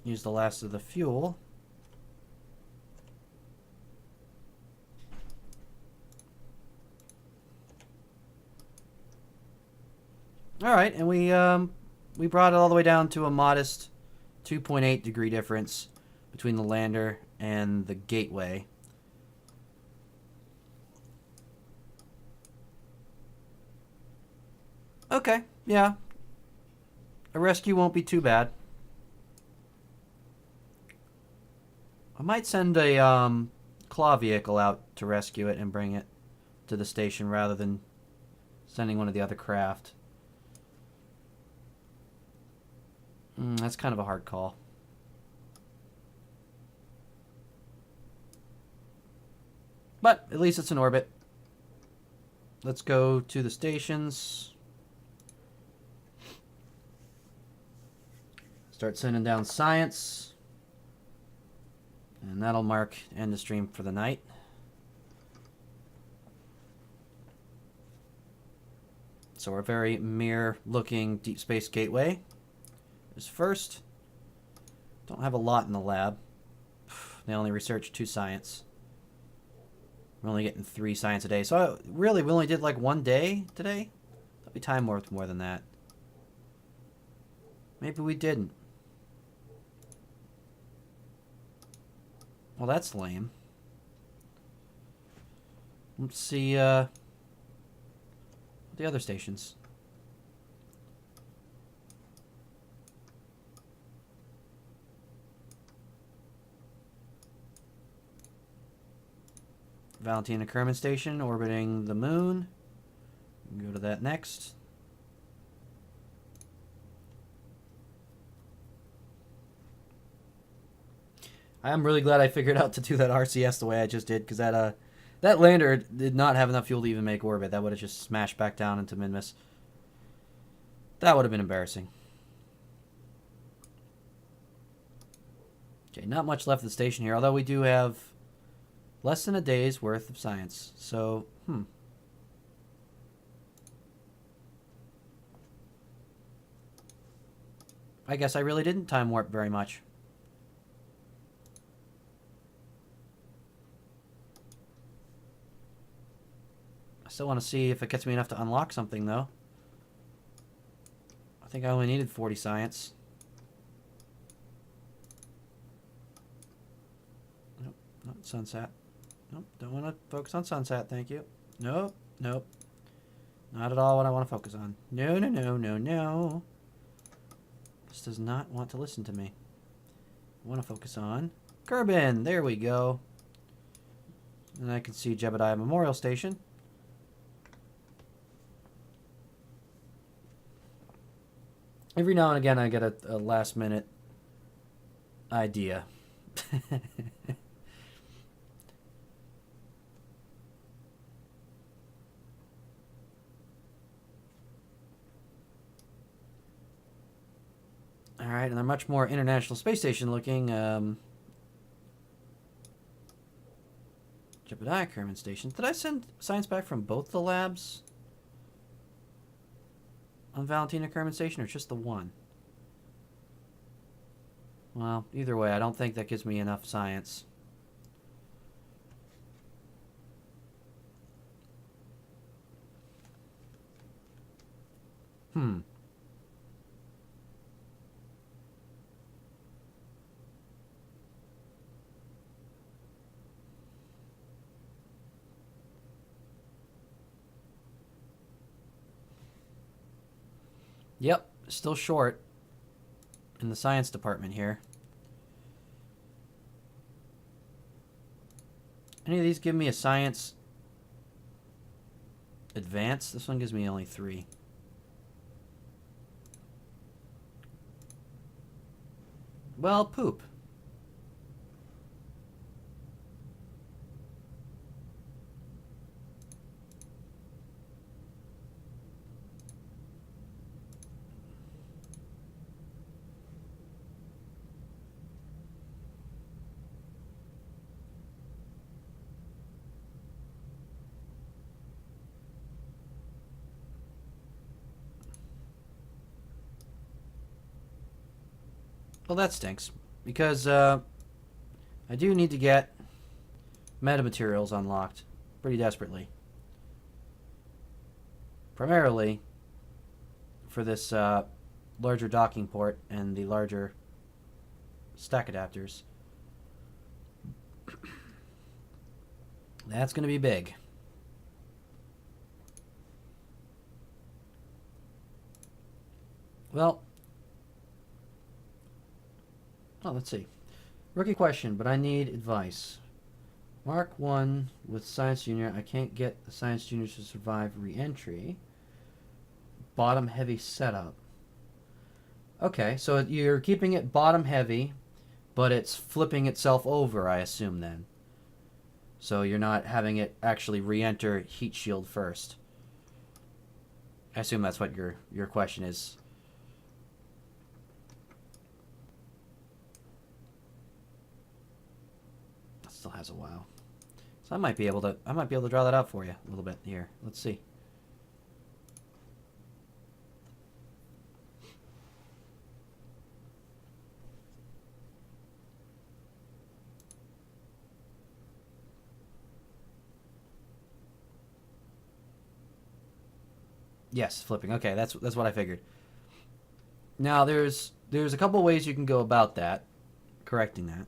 Use the last of the fuel. All right, and we brought it all the way down to a modest 2.8 degree difference between the lander and the gateway. Okay, yeah. A rescue won't be too bad. I might send a claw vehicle out to rescue it and bring it to the station rather than sending one of the other craft. That's kind of a hard call. But at least it's in orbit. Let's go to the stations. Start sending down science. And that'll mark end of stream for the night. So our very mirror looking deep space gateway is first. Don't have a lot in the lab. They only research 2 science. We're only getting 3 science a day. So really, we only did like 1 day today? That'll be time worth more than that. Maybe we didn't. Well, that's lame. Let's see the other stations. Valentina Kerman Station orbiting the moon. We can go to that next. I'm really glad I figured out to do that RCS the way I just did, because that lander did not have enough fuel to even make orbit. That would have just smashed back down into Minmus. That would have been embarrassing. Okay, not much left of the station here, although we do have less than a day's worth of science. So, I guess I really didn't time warp very much. I still want to see if it gets me enough to unlock something, though. I think I only needed 40 science. Nope, not sunset. Nope, don't want to focus on sunset, thank you. Nope, nope. Not at all what I want to focus on. No, no, no, no, no. This does not want to listen to me. I want to focus on Kerbin. There we go. And I can see Jebediah Memorial Station. Every now and again I get a last minute idea. Alright, and they're much more International Space Station looking. Jebediah Kerman Station. Did I send science back from both the labs on Valentina Kerman Station, or just the one? Well, either way, I don't think that gives me enough science. Hmm. Yep, still short in the science department here. Any of these give me a science advance? This one gives me only 3. Well, poop. Well, that stinks. Because I do need to get metamaterials unlocked pretty desperately. Primarily for this larger docking port and the larger stack adapters. That's going to be big. Well, let's see. Rookie question, but I need advice. Mark 1 with Science Junior. I can't get the Science Junior to survive re-entry. Bottom heavy setup. Okay, so you're keeping it bottom heavy, but it's flipping itself over, I assume, then. So you're not having it actually re-enter heat shield first. I assume that's what your question is. That still has a while. So I might be able to draw that out for you a little bit here. Let's see. Yes, flipping. Okay, that's what I figured. Now there's a couple ways you can go about that, correcting that.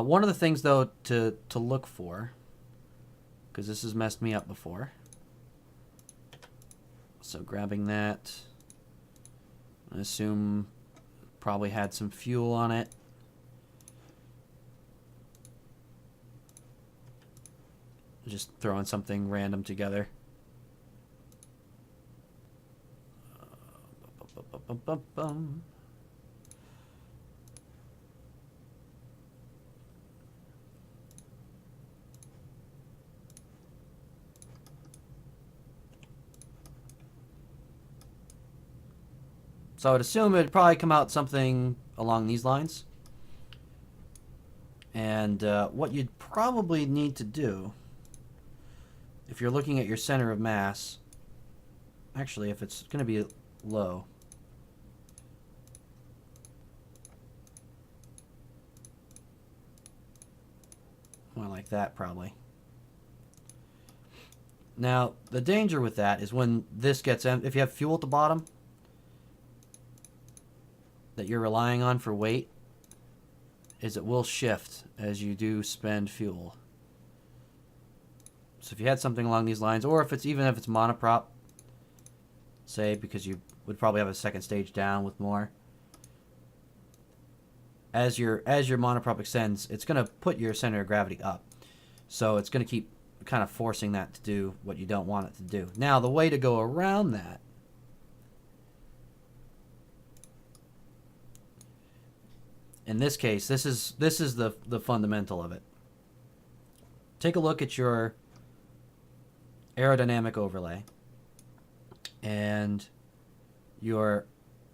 One of the things though to look for, because this has messed me up before. So grabbing that, I assume probably had some fuel on it. Just throwing something random together. So I would assume it'd probably come out something along these lines. And what you'd probably need to do, if you're looking at your center of mass, actually, if it's going to be low, more like that probably. Now, the danger with that is when this gets if you have fuel at the bottom that you're relying on for weight, is it will shift as you do spend fuel. So if you had something along these lines, or if it's even if it's monoprop, say, because you would probably have a second stage down with more, as your monoprop extends, it's going to put your center of gravity up. So it's going to keep kind of forcing that to do what you don't want it to do. Now, the way to go around that in this case, this is the fundamental of it. Take a look at your aerodynamic overlay and your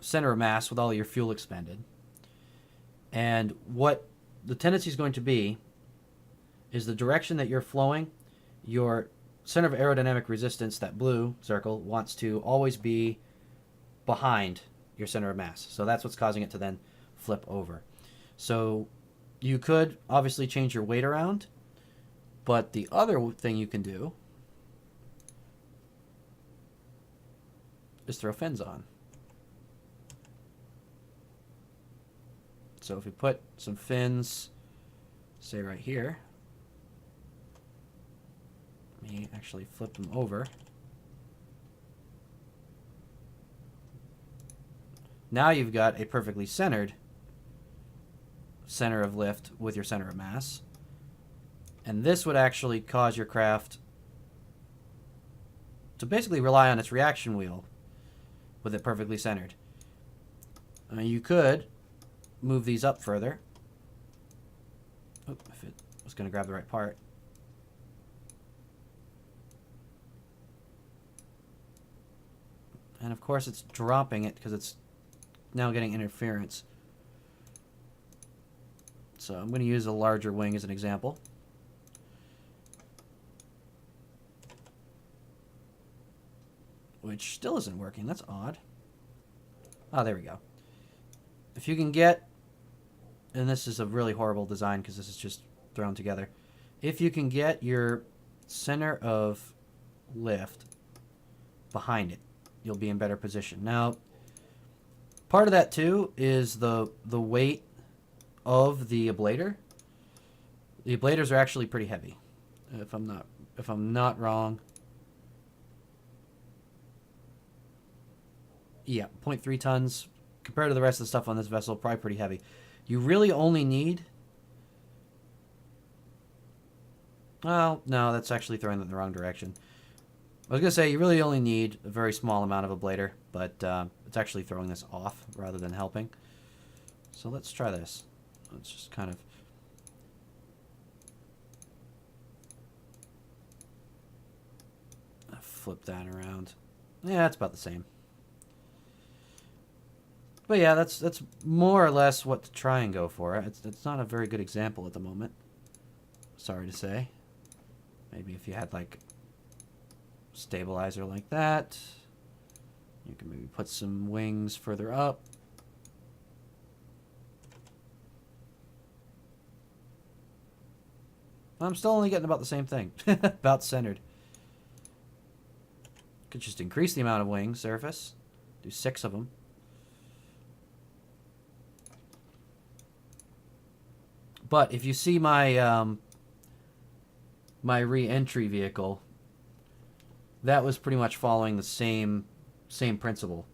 center of mass with all your fuel expended. And what the tendency is going to be is the direction that you're flowing, your center of aerodynamic resistance, that blue circle, wants to always be behind your center of mass. So that's what's causing it to then flip over. So you could obviously change your weight around, but the other thing you can do is throw fins on. So if we put some fins, say right here, let me actually flip them over. Now you've got a perfectly centered center of lift with your center of mass. And this would actually cause your craft to basically rely on its reaction wheel with it perfectly centered. You could move these up further. Oh, if it was going to grab the right part. And of course it's dropping it because it's now getting interference. So I'm going to use a larger wing as an example. Which still isn't working. That's odd. Oh, there we go. If you can get, and this is a really horrible design because this is just thrown together. If you can get your center of lift behind it, you'll be in better position. Now, part of that too is the weight of the ablator. The ablators are actually pretty heavy, if I'm not wrong. Yeah, 0.3 tons. Compared to the rest of the stuff on this vessel, probably pretty heavy. You really only need... Well, no, that's actually throwing it in the wrong direction. I was going to say you really only need a very small amount of ablator, but it's actually throwing this off rather than helping. So let's try this. Let's just kind of... flip that around. Yeah, it's about the same. But yeah, that's more or less what to try and go for. It's not a very good example at the moment. Sorry to say. Maybe if you had like stabilizer like that, you can maybe put some wings further up. I'm still only getting about the same thing. About centered. Could just increase the amount of wing surface. Do 6 of them. But if you see my my re-entry vehicle, that was pretty much following the same principle.